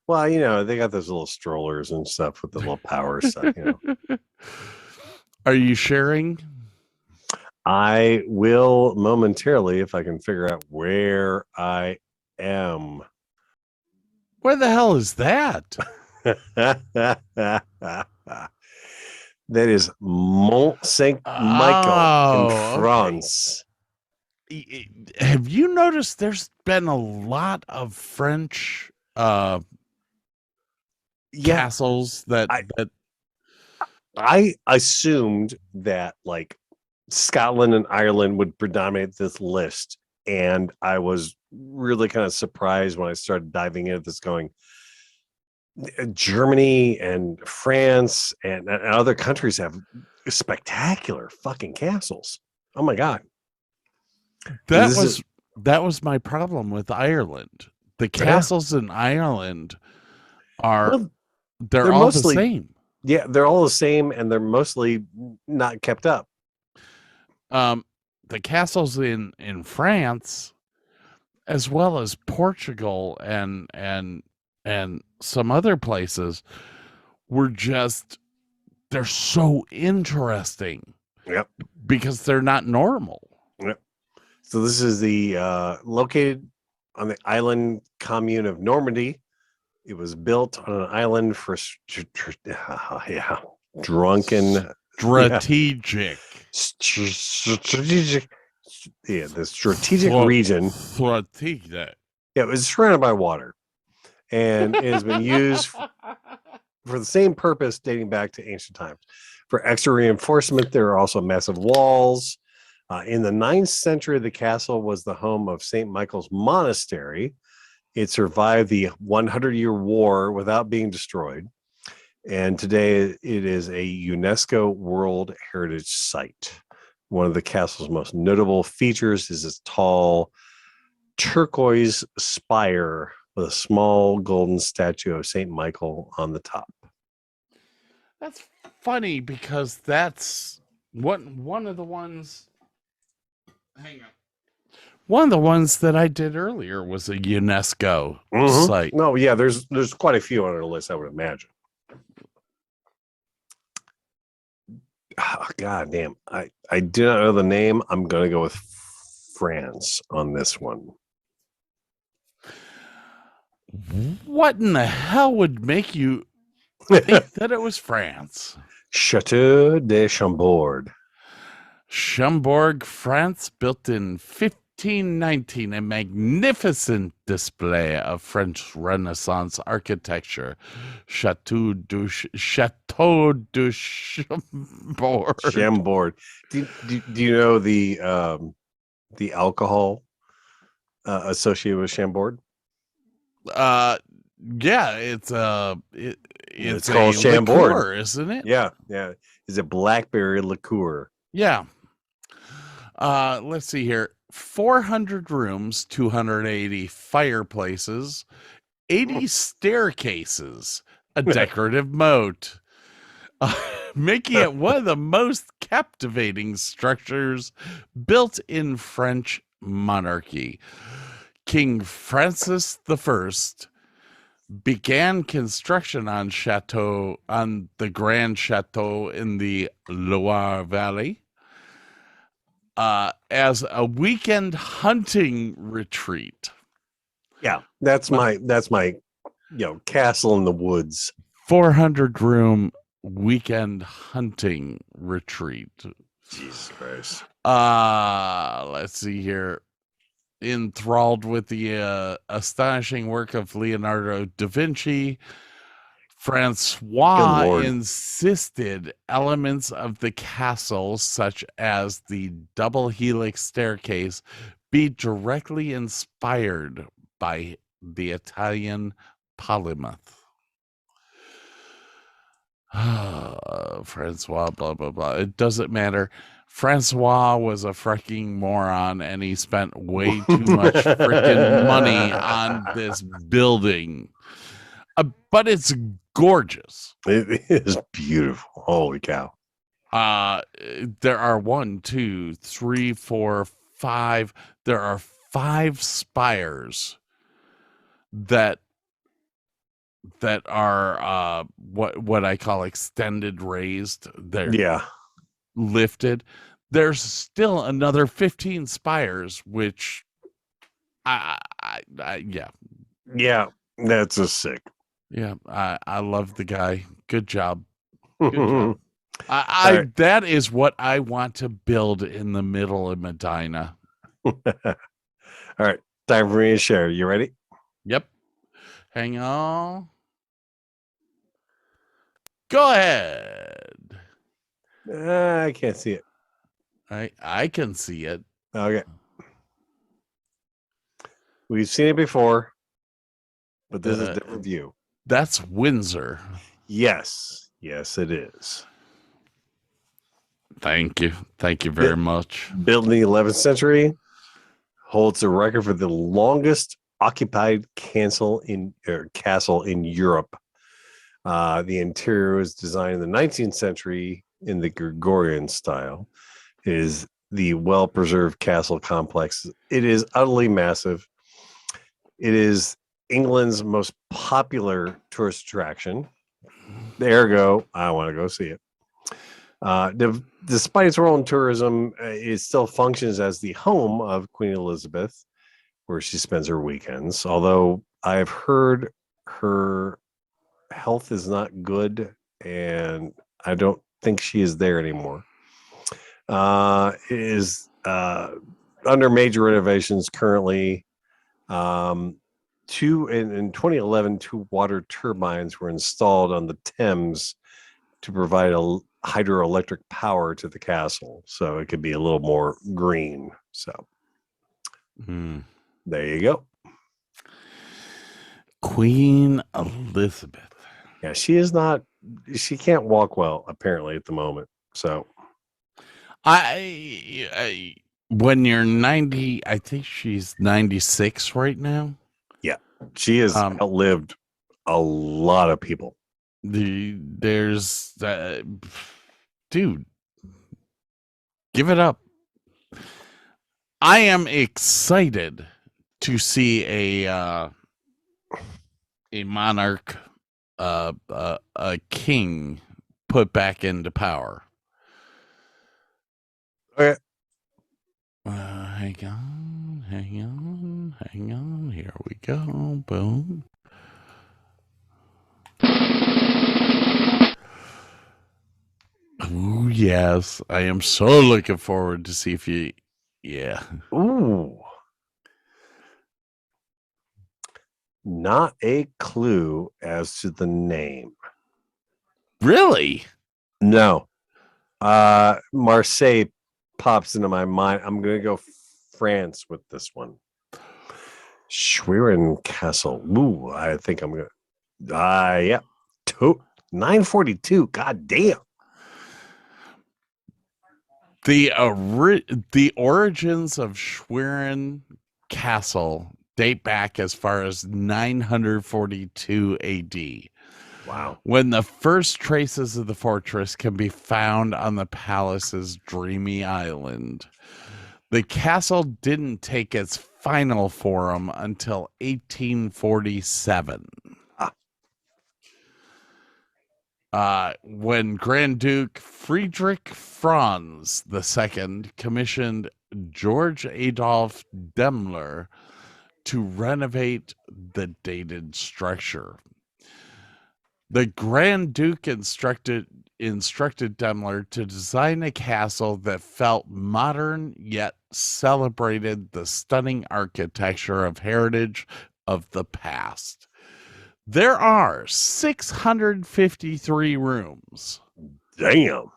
Well, they got those little strollers and stuff with the little power stuff. Are you sharing? I will momentarily if I can figure out where I am. Where the hell is that? That is Mont Saint Michel in France. Okay. Have you noticed there's been a lot of French castles that I assumed that like Scotland and Ireland would predominate this list, and I was really kind of surprised when I started diving into this, going Germany and France and other countries have spectacular fucking castles. Oh my god. That was my problem with Ireland. The castles in Ireland they're all mostly the same. Yeah, they're all the same, and they're mostly not kept up. The castles in France, as well as Portugal and and some other places were just, they're so interesting. Yep. Because they're not normal. Yep. So this is the located on the island commune of Normandy. It was built on an island for drunken Strategic. strategic. Yeah, the strategic region. Strategic. Yeah, it was surrounded by water, and it has been used for the same purpose dating back to ancient times. For extra reinforcement, there are also massive walls. In the 9th century, the castle was the home of St. Michael's Monastery. It survived the 100-year war without being destroyed. And today it is a UNESCO World Heritage Site. One of the castle's most notable features is its tall turquoise spire with a small golden statue of St. Michael on the top. That's funny because that's one of the ones. Hang on. One of the ones that I did earlier was a UNESCO site. No, yeah, there's quite a few on our list, I would imagine. Oh, God damn. I do not know the name. I'm going to go with France on this one. What in the hell would make you think that it was France? Chateau de Chambord. Chambord, France, built in 1519, a magnificent display of French Renaissance architecture. Chateau de Chambord. Chambord. Do you know the alcohol associated with Chambord? Yeah, it's called Chambord, liqueur, isn't it? Yeah. Is it blackberry liqueur? Yeah. Let's see here. 400 rooms, 280 fireplaces, 80 staircases, a decorative moat, making it one of the most captivating structures built in French monarchy. King Francis I began construction on the Grand Chateau in the Loire Valley as a weekend hunting retreat. Yeah, that's my castle in the woods. 400 room weekend hunting retreat. Jesus Christ. Let's see here. Enthralled with the astonishing work of Leonardo da Vinci, Francois insisted elements of the castle, such as the double helix staircase, be directly inspired by the Italian polymath. Francois, blah, blah, blah. It doesn't matter. Francois was a freaking moron, and he spent way too much freaking money on this building. But it's gorgeous. It is beautiful. Holy cow. There are 1, 2, 3, 4, 5. There are 5 spires that are what I call extended raised. They're lifted. There's still another 15 spires, which yeah, that's a sick. Yeah, I love the guy. Good job. Good job. Right. That is what I want to build in the middle of Medina. All right, time for me to share. You ready? Yep. Hang on. Go ahead. I can't see it. I can see it. Okay. We've seen it before, but this is a different view. That's Windsor. Yes, it is. Thank you. Thank you very much. Built in the 11th century, holds the record for the longest occupied castle in Europe. The interior was designed in the 19th century in the Gregorian style. It is the well-preserved castle complex. It is utterly massive. It is England's most popular tourist attraction. Ergo, I want to go see it. Despite its role in tourism, it still functions as the home of Queen Elizabeth, where she spends her weekends. Although I've heard her health is not good, and I don't think she is there anymore. It is under major renovations currently. In 2011, 2 water turbines were installed on the Thames to provide a hydroelectric power to the castle, so it could be a little more green. So there you go. Queen Elizabeth. Yeah, she can't walk well apparently at the moment. So I when you're 90, I think she's 96 right now. yeah, she has outlived a lot of people. There's dude, give it up. I am excited to see a monarch, a king put back into power. Okay. Hang on. Here we go. Boom. Oh, yes. I am so looking forward to see if you... Yeah. Ooh. Not a clue as to the name. Really? No. Marseille pops into my mind. I'm going to go France with this one. Schwerin Castle. Ooh, I think I'm going to... yeah. 942. God damn. The origins of Schwerin Castle date back as far as 942 AD. Wow. When the first traces of the fortress can be found on the palace's dreamy island. The castle didn't take its final form until 1847. When Grand Duke Friedrich Franz II commissioned George Adolf Daimler to renovate the dated structure. The Grand Duke instructed Daimler to design a castle that felt modern yet celebrated the stunning architecture of heritage of the past. There are 653 rooms. Damn.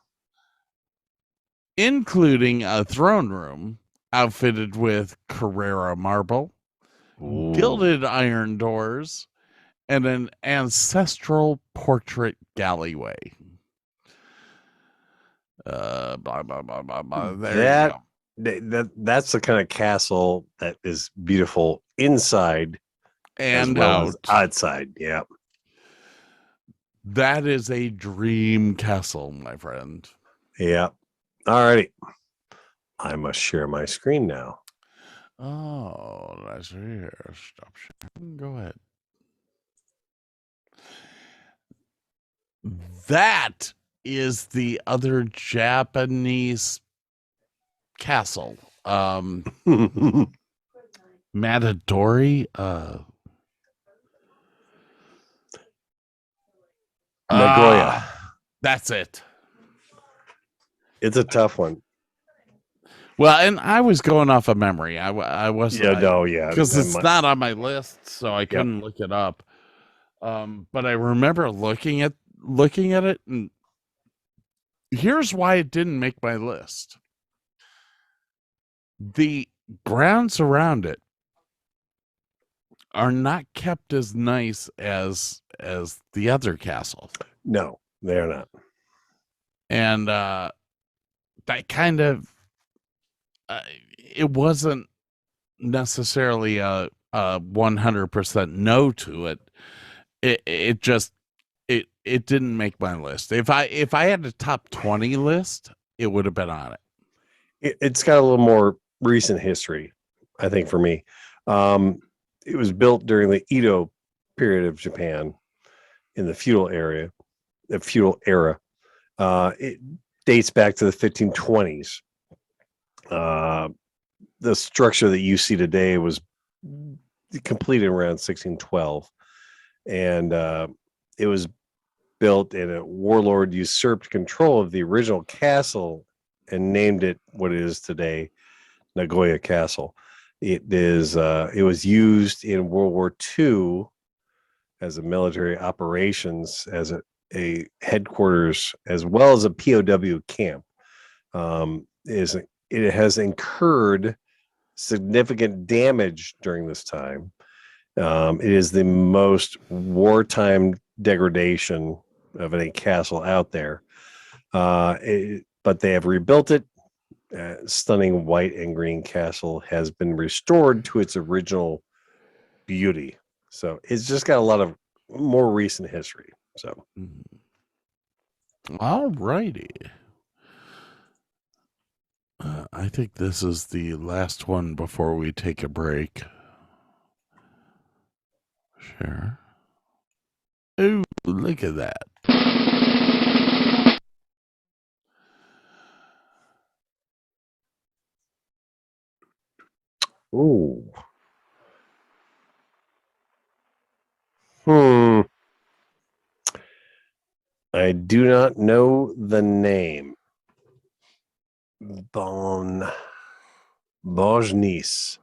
Including a throne room outfitted with Carrara marble, gilded iron doors, and an ancestral portrait gallery. There you go. That's the kind of castle that is beautiful inside And as well out. as outside. Yeah. That is a dream castle, my friend. Yeah. All righty. I must share my screen now. Oh, let's see here. Stop sharing. Go ahead. That is the other Japanese castle. Matadori. Nagoya. That's it. It's a tough one. Well, and I was going off of memory. I wasn't. Because it's not on my list, so I couldn't look it up. But I remember looking at it, and here's why it didn't make my list. The grounds around it are not kept as nice as the other castle. No, they're not. And that kind of it wasn't necessarily a 100% no to it. It just it didn't make my list. If I had a top 20 list, it would have been on it. It's got a little more recent history, I think, for me. it was built during the Edo period of Japan in the feudal era. It dates back to the 1520s. The structure that you see today was completed around 1612, and it was built, and a warlord usurped control of the original castle and named it what it is today, Nagoya Castle. It was used in World War II as a military operations, as a headquarters, as well as a POW camp. It has incurred significant damage during this time. It is the most wartime degradation of any castle out there. But they have rebuilt it. Stunning white and green castle has been restored to its original beauty. So it's just got a lot of more recent history. So, all righty. I think this is the last one before we take a break. Sure. Ooh, look at that. ooh. I do not know the name. Bojnis.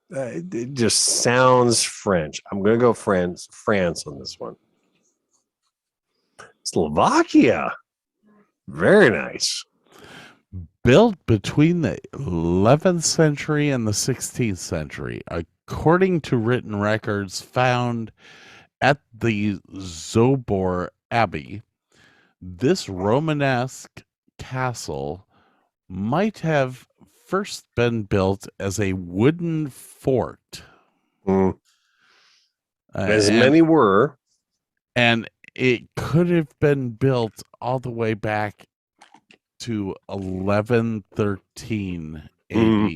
It just sounds French. I'm going to go France on this one. Slovakia. Very nice. Built between the 11th century and the 16th century, according to written records found at the Zobor Abbey, this Romanesque castle might have first been built as a wooden fort. As many were. And it could have been built all the way back to 1113 AD.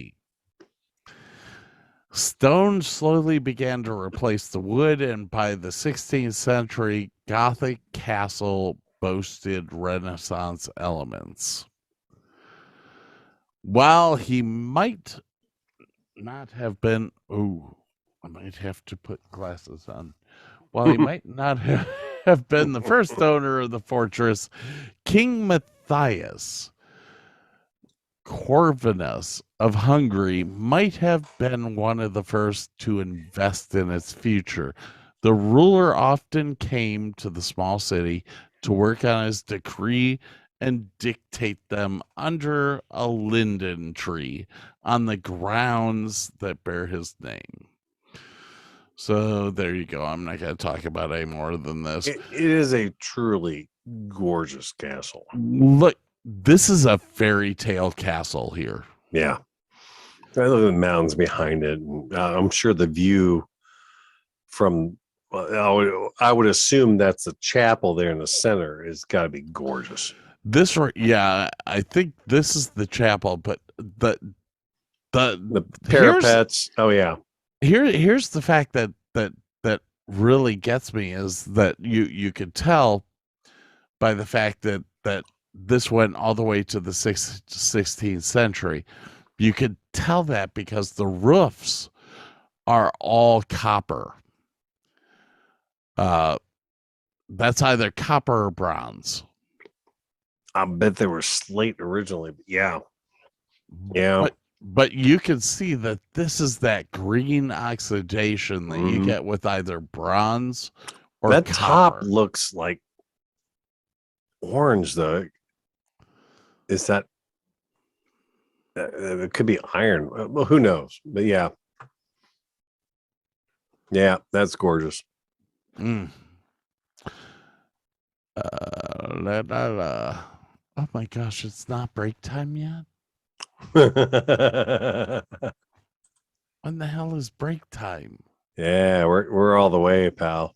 Stone slowly began to replace the wood, and by the 16th century, Gothic castle boasted Renaissance elements. While he might not have been, I might have to put glasses on. While he might not have been the first owner of the fortress, King Matthias Corvinus of Hungary might have been one of the first to invest in its future. The ruler often came to the small city to work on his decree and dictate them under a linden tree on the grounds that bear his name. So there you go. I'm not going to talk about any more than this. It is a truly gorgeous castle. Look, this is a fairy tale castle here. Yeah. I love the mountains behind it. And, I'm sure the view from, I would assume that's the chapel there in the center. It's got to be gorgeous. I think this is the chapel, but the parapets. Oh yeah. Here's the fact that really gets me is that you could tell by the fact that this went all the way to the 16th century. You could tell that because the roofs are all copper. That's either copper or bronze. I bet they were slate originally. Yeah. Yeah. But you can see that this is that green oxidation that you get with either bronze or that copper. top looks like orange, though. Is that it could be iron? Well, who knows? But yeah, that's gorgeous. Oh my gosh, it's not break time yet. When the hell is break time? Yeah, we're all the way, pal.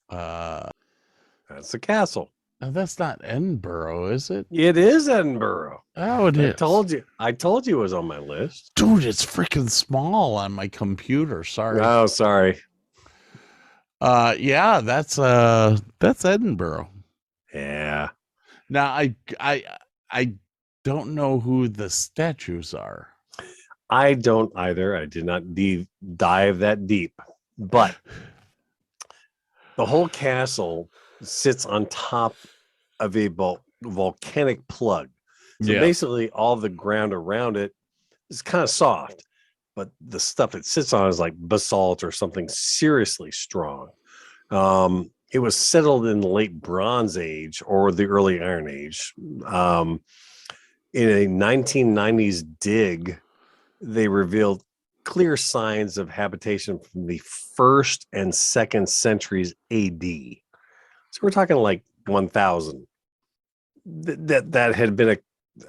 That's the castle. Now, that's not Edinburgh, is it? It is Edinburgh. Oh, it I is. told you. I told you it was on my list. Dude, it's freaking small on my computer. Sorry. Oh, sorry. Yeah, that's Edinburgh. Yeah. Now, I don't know who the statues are. I don't either. I did not dive that deep, but the whole castle sits on top of a volcanic plug. So basically, all the ground around it is kind of soft, but the stuff it sits on is like basalt or something seriously strong. It was settled in the late Bronze Age or the early Iron Age. In a 1990s dig, they revealed clear signs of habitation from the 1st and 2nd centuries AD. So we're talking like 1000. That had been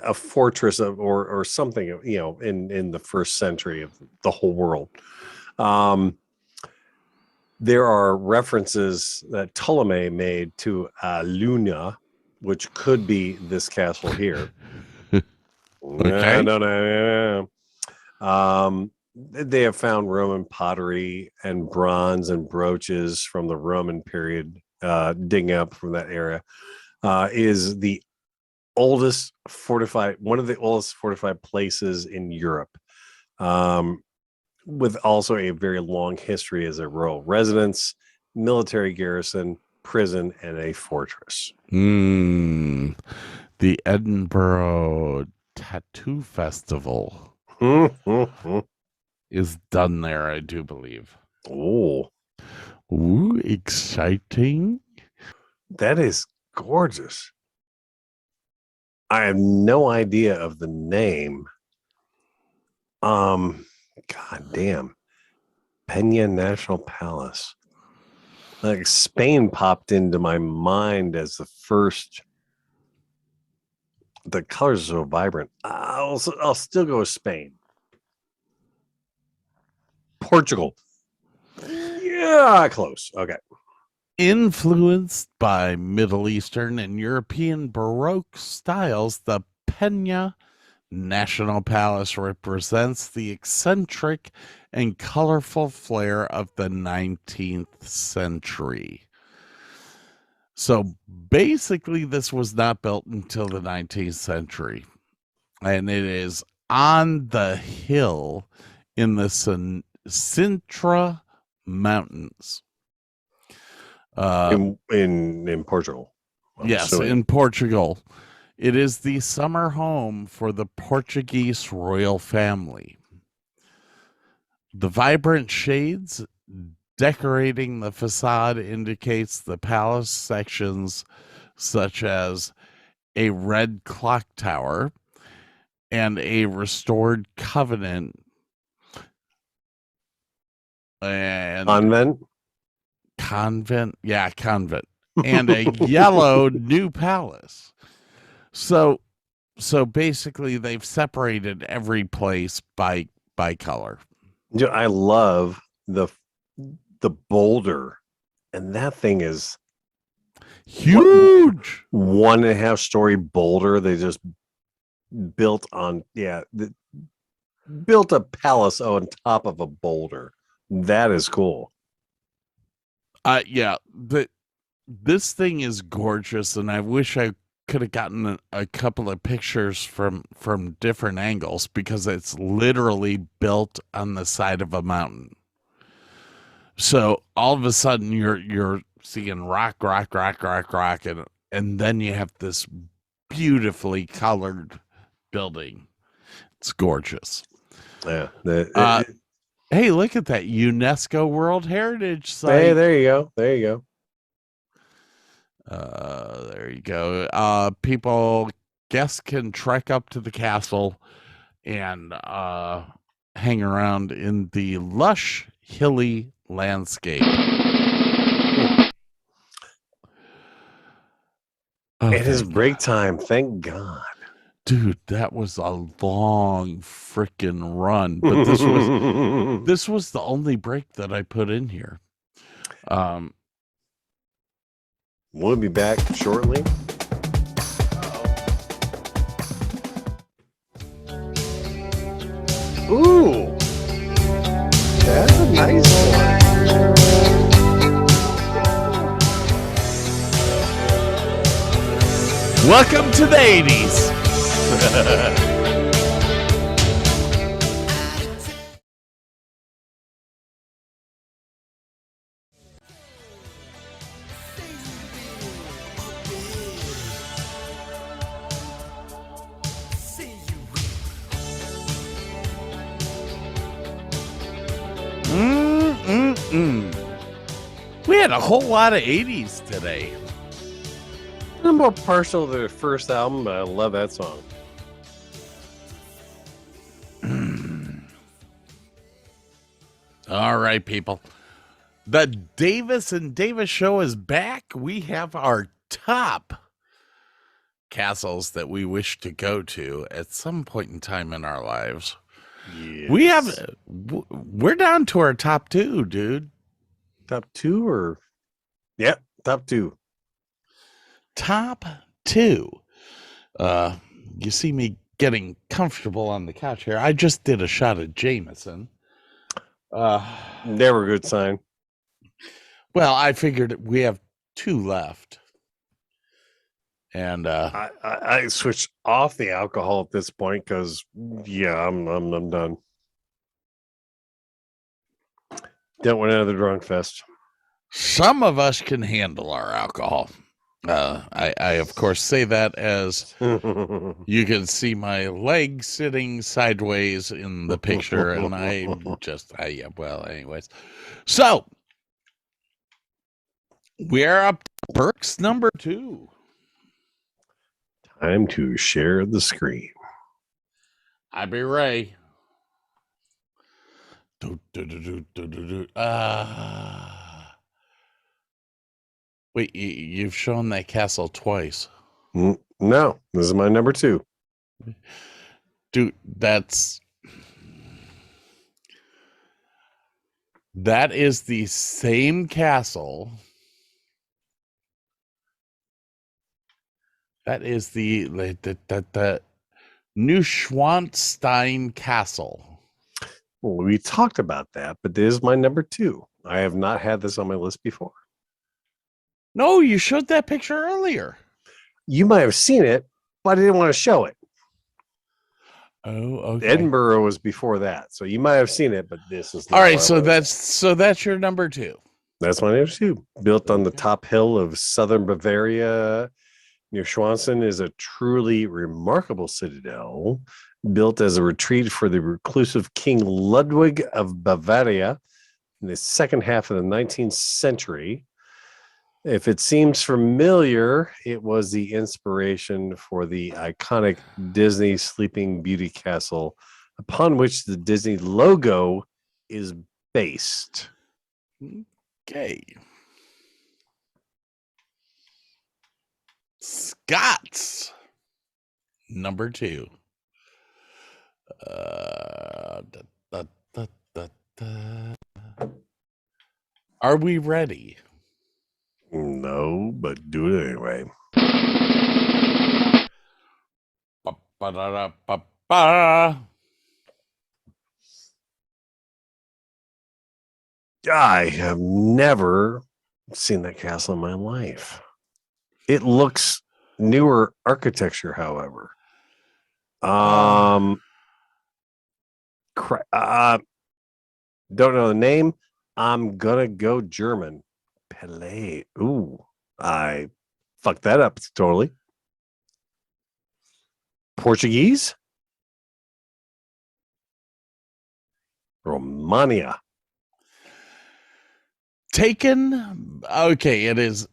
a fortress of or something, you know, in the 1st century of the whole world. There are references that Ptolemy made to Luna, which could be this castle here. Okay. No. They have found Roman pottery and bronze and brooches from the Roman period, digging up from that area. Is the oldest one of the oldest fortified places in Europe, with also a very long history as a royal residence, military garrison, prison, and a fortress. The Edinburgh Tattoo Festival is done there, I do believe. Oh, Ooh, exciting. that is gorgeous. I have no idea of the name. God damn. Pena National Palace. Like Spain popped into my mind as the first. The colors are so vibrant. I'll still go with Spain. Portugal. Yeah, close. Okay. Influenced by Middle Eastern and European Baroque styles, the Pena National Palace represents the eccentric and colorful flair of the 19th century. So basically, this was not built until the 19th century, and it is on the hill in the Sintra Mountains. In Portugal. Yes, in Portugal. It is the summer home for the Portuguese royal family. The vibrant shades decorating the facade indicates the palace sections such as a red clock tower and a restored convent and convent and a yellow new palace. So basically they've separated every place by color. I love the boulder, and that thing is huge. 1.5 story boulder they just built on. Built a palace on top of a boulder. That is cool. This thing is gorgeous, and I wish I could have gotten a couple of pictures from different angles, because it's literally built on the side of a mountain. So all of a sudden you're seeing rock, and then you have this beautifully colored building. It's gorgeous. Yeah. Hey, look at that UNESCO World Heritage Site. Hey, there you go. There you go. Guests can trek up to the castle and hang around in the lush, hilly landscape. It is break time. Thank God. Dude, that was a long freaking run, but this was the only break that I put in here. We'll be back shortly. Ooh, that's a nice one. Welcome to the 80s. We had a whole lot of 80s today. I'm more partial to their first album, but I love that song. All right, people. The Davis and Davis show is back. We have our top castles that we wish to go to at some point in time in our lives. Yes. We're down to our top 2, dude. Top 2 or? Yep, top 2. Top 2. You see me getting comfortable on the couch here. I just did a shot of Jameson. Never a good sign. Well, I figured we have 2 left. And I switched off the alcohol at this point because I'm done. Don't want another drunk fest. some of us can handle our alcohol. I of course say that as you can see my leg sitting sideways in the picture, and well, anyways. So we're up to Burke's number 2. Time to share the screen. I be Ray. Wait, you've shown that castle twice. No, this is my number 2. Dude, that is the same castle. That is the Neuschwanstein Castle. Well, we talked about that, but this is my number 2. I have not had this on my list before. No, you showed that picture earlier. You might have seen it, but I didn't want to show it. Oh, okay. Edinburgh was before that, so you might have seen it, but this is all right. So that's your number 2. That's my number 2. Built on the top hill of southern Bavaria, Neuschwanstein is a truly remarkable citadel built as a retreat for the reclusive King Ludwig of Bavaria in the second half of the 19th century. If it seems familiar, it was the inspiration for the iconic Disney Sleeping Beauty Castle, upon which the Disney logo is based. Okay. Scott's number 2. Are we ready? No, but do it anyway. I have never seen that castle in my life. It looks newer architecture, however. Don't know the name. I'm gonna go German. Palais. Ooh, I fucked that up totally. Portuguese. Romania. Taken. Okay, it is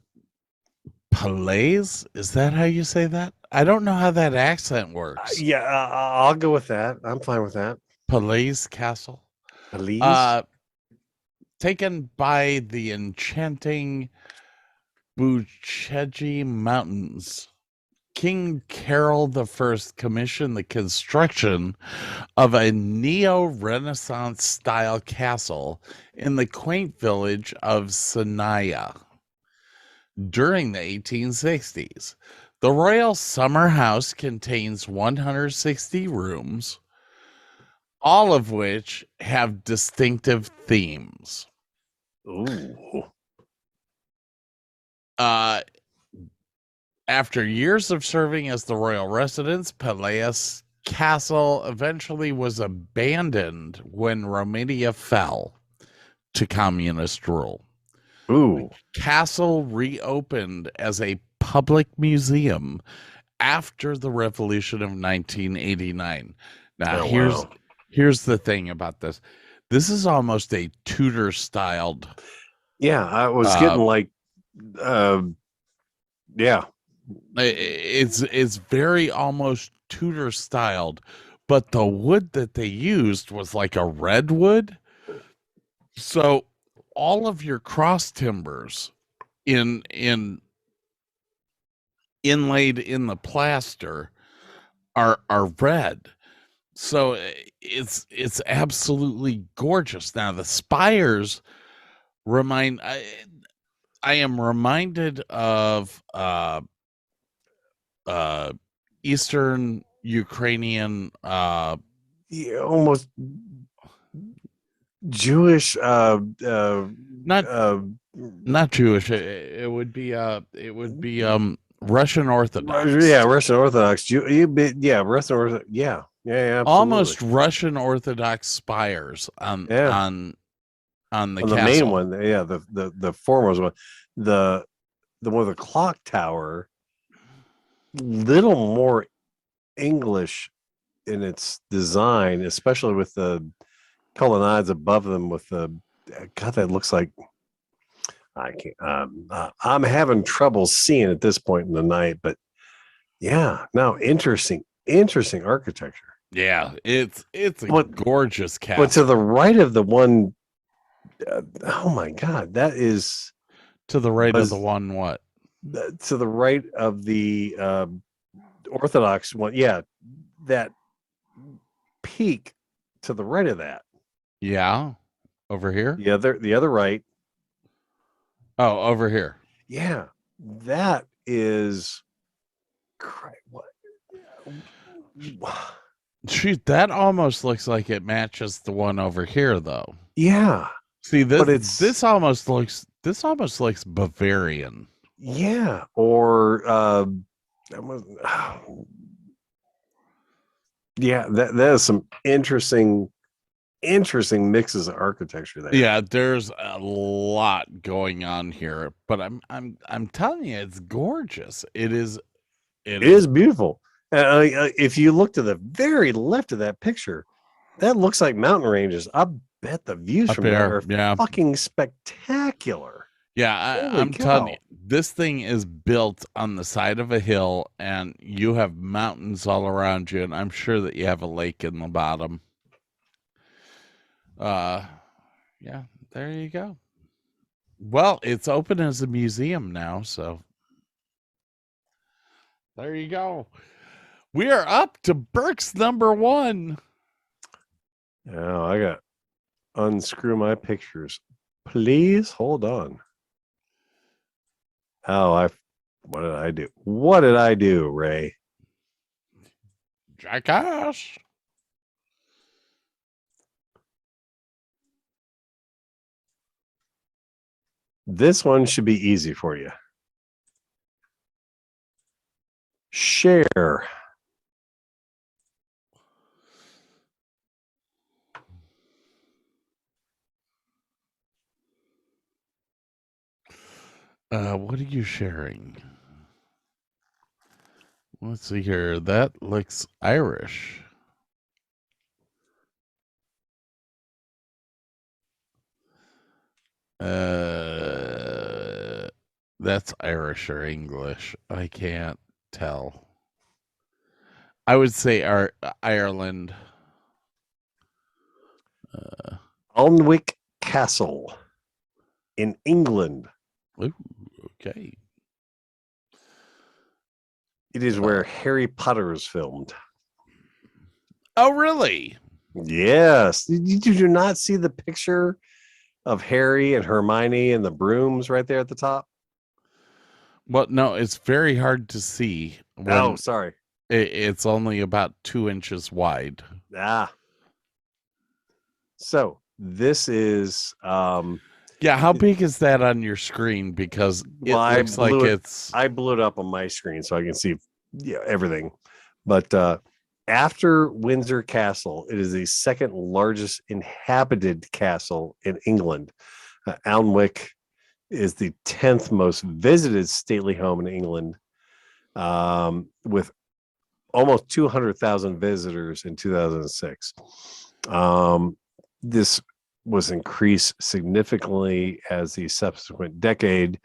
Palais. Is that how you say that? I don't know how that accent works. I'll go with that. I'm fine with that. Palais Castle. Palais. Taken by the enchanting Bucheji Mountains. King Carol I commissioned the construction of a neo-Renaissance style castle in the quaint village of Sanaya. during the 1860s. The Royal Summer House contains 160 rooms, all of which have distinctive themes. Ooh. After years of serving as the royal residence, Peleas Castle eventually was abandoned when Romania fell to communist rule. Ooh. The castle reopened as a public museum after the revolution of 1989. Now, here's the thing about this. This is almost a Tudor styled. Yeah, I was getting like, yeah. It's very almost Tudor styled, but the wood that they used was like a redwood. So all of your cross timbers inlaid in the plaster are red. So it's absolutely gorgeous. Now the spires remind I am reminded of Eastern Ukrainian Yeah, almost Jewish not Jewish. It would be Russian Orthodox. Yeah, Russian Orthodox. Russian Orthodox. Yeah, absolutely. Almost Russian Orthodox spires on the castle. The main one. Yeah, the foremost one. The one with the clock tower, little more English in its design, especially with the colonnades above them. With the God, that looks like I can't. I'm having trouble seeing at this point in the night, but yeah, no, interesting architecture. Yeah, it's a gorgeous castle. But to the right of the one, oh my God, that is to the right of the one. What? To the right of the Orthodox one. Yeah, that peak to the right of that. Yeah, over here. The other right. Oh, over here. Yeah, that is. What? Shoot, that almost looks like it matches the one over here, though. Yeah. See, this almost looks Bavarian. Yeah, or yeah, that is some interesting mixes of architecture there. Yeah, there's a lot going on here, but I'm telling you, it's gorgeous. It is beautiful. If you look to the very left of that picture, that looks like mountain ranges. I bet the views from there are fucking spectacular. Yeah, I'm telling you, this thing is built on the side of a hill, and you have mountains all around you, and I'm sure that you have a lake in the bottom. Yeah, there you go. Well, it's open as a museum now, so there you go. We are up to Burke's number one. Now I got unscrew my pictures. Please hold on. What did I do? What did I do, Ray? Jackass. This one should be easy for you. Share. What are you sharing? Let's see here. That looks Irish. That's Irish or English. I can't tell. I would say Ireland. Alnwick Castle in England. Ooh, okay. It is where Harry Potter is filmed. Oh, really? Yes. Did you not see the picture of Harry and Hermione and the brooms right there at the top? Well, no, it's very hard to see. Oh, sorry. It's only about 2 inches wide. Ah. So this is Yeah, how big is that on your screen? Because it looks like it's. I blew it up on my screen so I can see everything. But after Windsor Castle, it is the second largest inhabited castle in England. Alnwick is the 10th most visited stately home in England, with almost 200,000 visitors in 2006. This was increased significantly as the subsequent decade.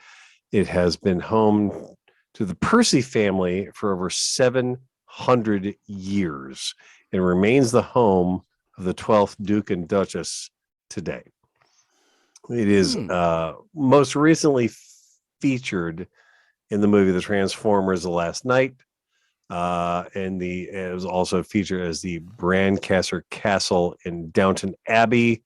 It has been home to the Percy family for over 700 years and remains the home of the 12th Duke and Duchess today. It is most recently featured in the movie The Transformers: The Last Night, and it was also featured as the Brancaster Castle in Downton Abbey,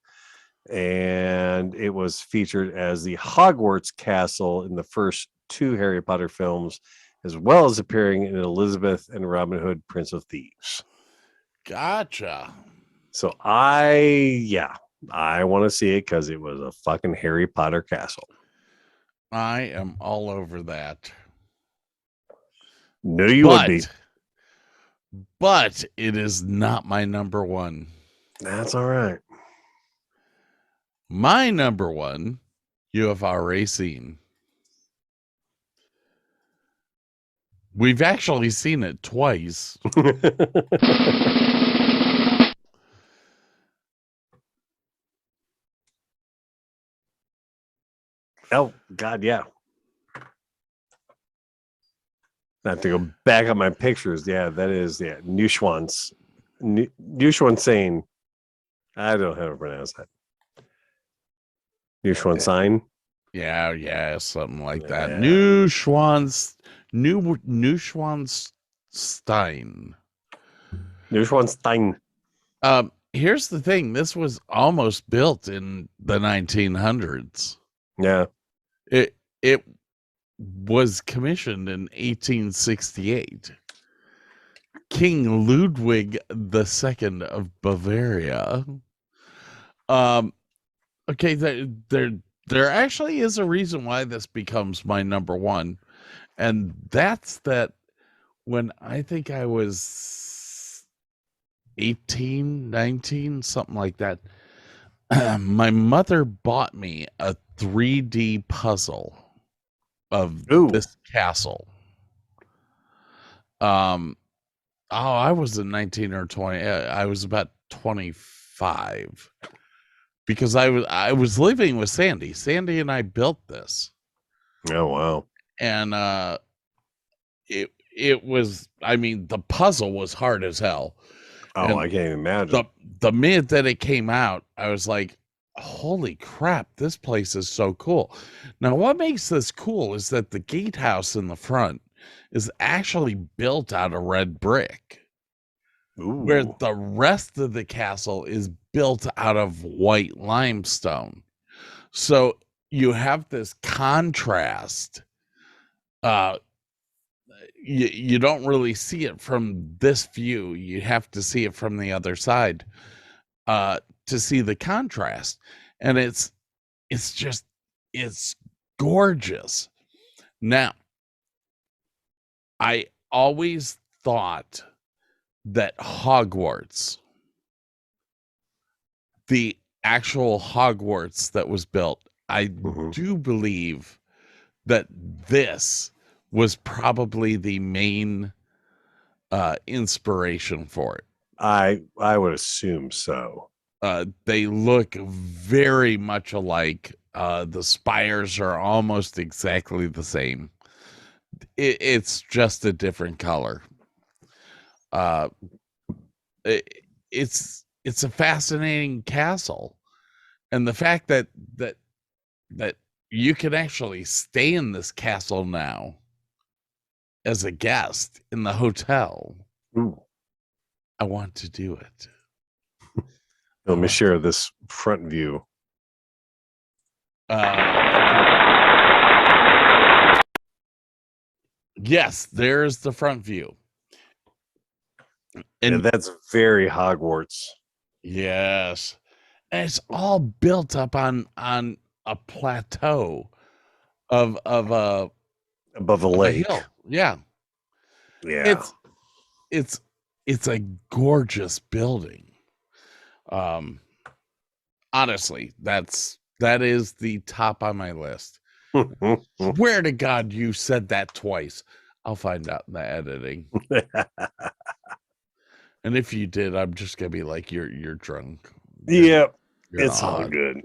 and it was featured as the Hogwarts Castle in the first 2 Harry Potter films, as well as appearing in Elizabeth and Robin Hood, Prince of Thieves. Gotcha. So I want to see it because it was a fucking Harry Potter castle. I am all over that. No, you would be. But it is not my number one. That's all right. My number one, UFR Racing. We've actually seen it twice. Oh, God, yeah. I have to go back up my pictures. Yeah, that is, Neuschwanstein. I don't know how to pronounce that. Neuschwanstein. Yeah, something like that. Yeah. Neuschwanstein. Neuschwanstein. Here's the thing. This was almost built in the 1900s. Yeah. It was commissioned in 1868. King Ludwig II of Bavaria. Okay, there actually is a reason why this becomes my number one, and that's that when I think I was 18, 19, something like that, my mother bought me a 3D puzzle of this castle. I wasn't 19 or 20. I was about 25. Because I was living with Sandy. Sandy and I built this. Oh wow. And it was, I mean, the puzzle was hard as hell. Oh, and I can't even imagine. The minute that it came out, I was like, holy crap, this place is so cool. Now, what makes this cool is that the gatehouse in the front is actually built out of red brick. Ooh. Where the rest of the castle is built out of white limestone. So you have this contrast. You don't really see it from this view. You have to see it from the other side to see the contrast. And it's gorgeous. Now, I always thought that Hogwarts, the actual Hogwarts that was built, I do believe that this was probably the main inspiration for it. I would assume so. They look very much alike. The spires are almost exactly the same. It's just a different color. It's a fascinating castle, and the fact that you can actually stay in this castle now as a guest in the hotel. Ooh. I want to do it. Let me share this front view. Yes, there's the front view. And And that's very Hogwarts. yes. And it's all built up on a plateau of a Above a of a lake. hill. Yeah. Yeah. It's a gorgeous building. Honestly, that is the top on my list. Swear to God, you said that twice. I'll find out in the editing. And if you did, I'm just gonna be like, you're drunk. Yep. You're It's all odd. good.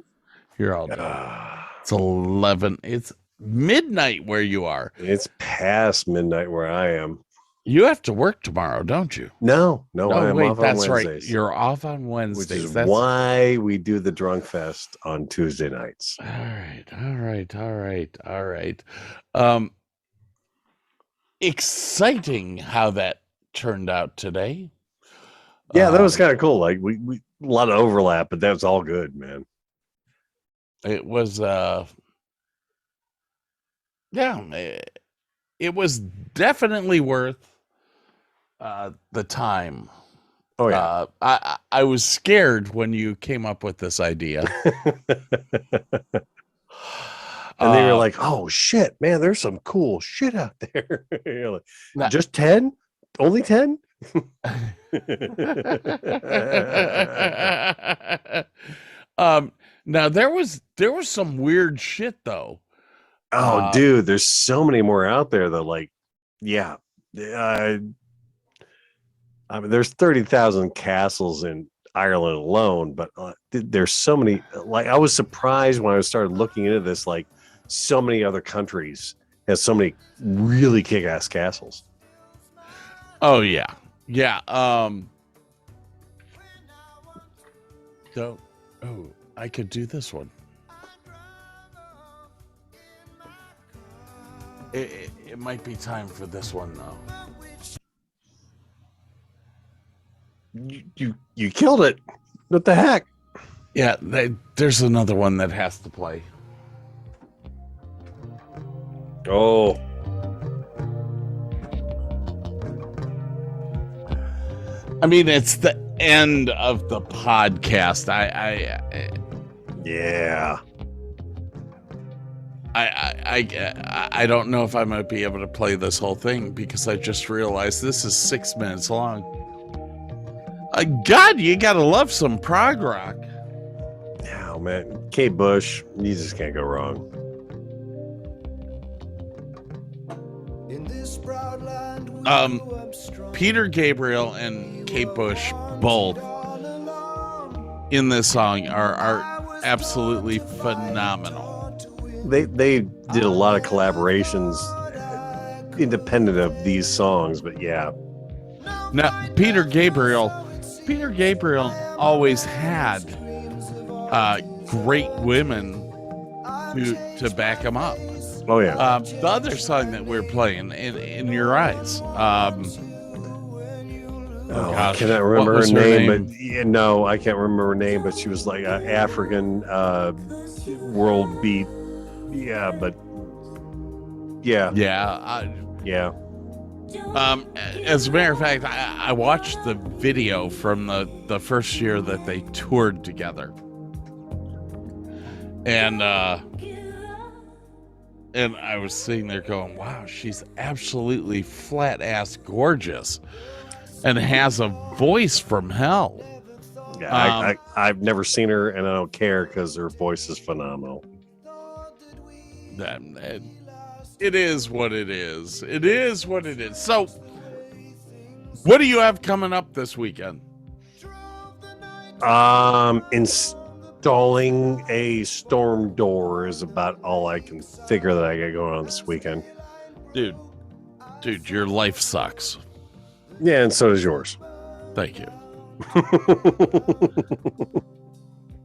You're all done. It's 11. It's midnight where you are. It's past midnight where I am. You have to work tomorrow, don't you? No, I am wait, off on that's Wednesdays. right. You're off on Which Wednesdays. is That's why we do the Drunk Fest on Tuesday nights. all right. Exciting how that turned out today. Yeah, that was kind of cool. Like we a lot of overlap, but that was all good, man. It was it was definitely worth the time. Oh yeah. I was scared when you came up with this idea. And they were like, "Oh shit, man! There's some cool shit out there." You're like, just 10? Only 10? Now there was some weird shit though. Oh, dude, there's so many more out there though. Like, yeah, I mean, there's 30,000 castles in Ireland alone, but there's so many. Like, I was surprised when I started looking into this. Like, so many other countries has so many really kick-ass castles. Oh yeah. So, I could do this one. It might be time for this one though. You killed it. What the heck? Yeah, there's another one that has to play. Oh. I mean, it's the end of the podcast. Yeah. I don't know if I might be able to play this whole thing because I just realized this is 6 minutes long. God, you gotta love some prog rock. Oh man, Kate Bush, you just can't go wrong. Peter Gabriel and Kate Bush both in this song are absolutely phenomenal. They did a lot of collaborations independent of these songs, but yeah. Now, Peter Gabriel always had great women to back him up. Oh yeah. The other song that we're playing, In Your Eyes. I cannot remember her name, but no, I can't remember her name. But she was like an African world beat. Yeah, but yeah. Yeah. As a matter of fact, I watched the video from the first year that they toured together, and I was sitting there going, "Wow, she's absolutely flat ass gorgeous, and has a voice from hell." Yeah, I've never seen her, and I don't care because her voice is phenomenal. It is what it is. It is what it is. So, what do you have coming up this weekend? Installing a storm door is about all I can figure that I got going on this weekend. Dude, your life sucks. Yeah, and so does yours. Thank you.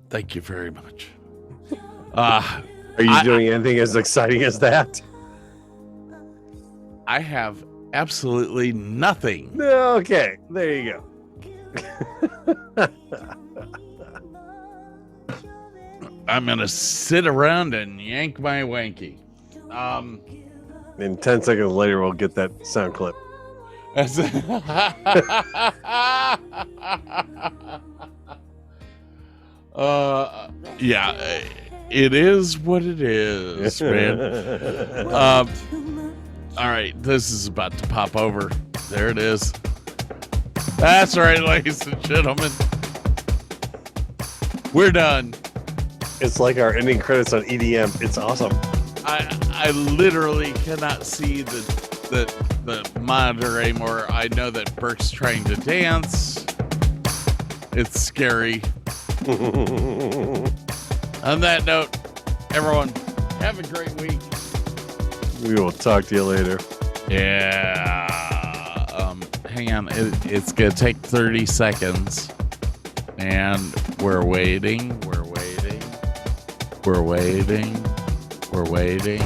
Thank you very much. Are you doing anything as exciting as that? I have absolutely nothing. Okay, there you go. I'm gonna sit around and yank my wanky. And 10 seconds later, we'll get that sound clip. Yeah, it is what it is, man. All right, this is about to pop over. There it is. That's right, ladies and gentlemen. We're done. It's like our ending credits on EDM. It's awesome. I literally cannot see the monitor anymore. I know that Burke's trying to dance. It's scary. On that note, everyone, have a great week. We will talk to you later. Yeah. Hang on. It's going to take 30 seconds. And we're waiting. We're waiting. We're waiting. We're waiting.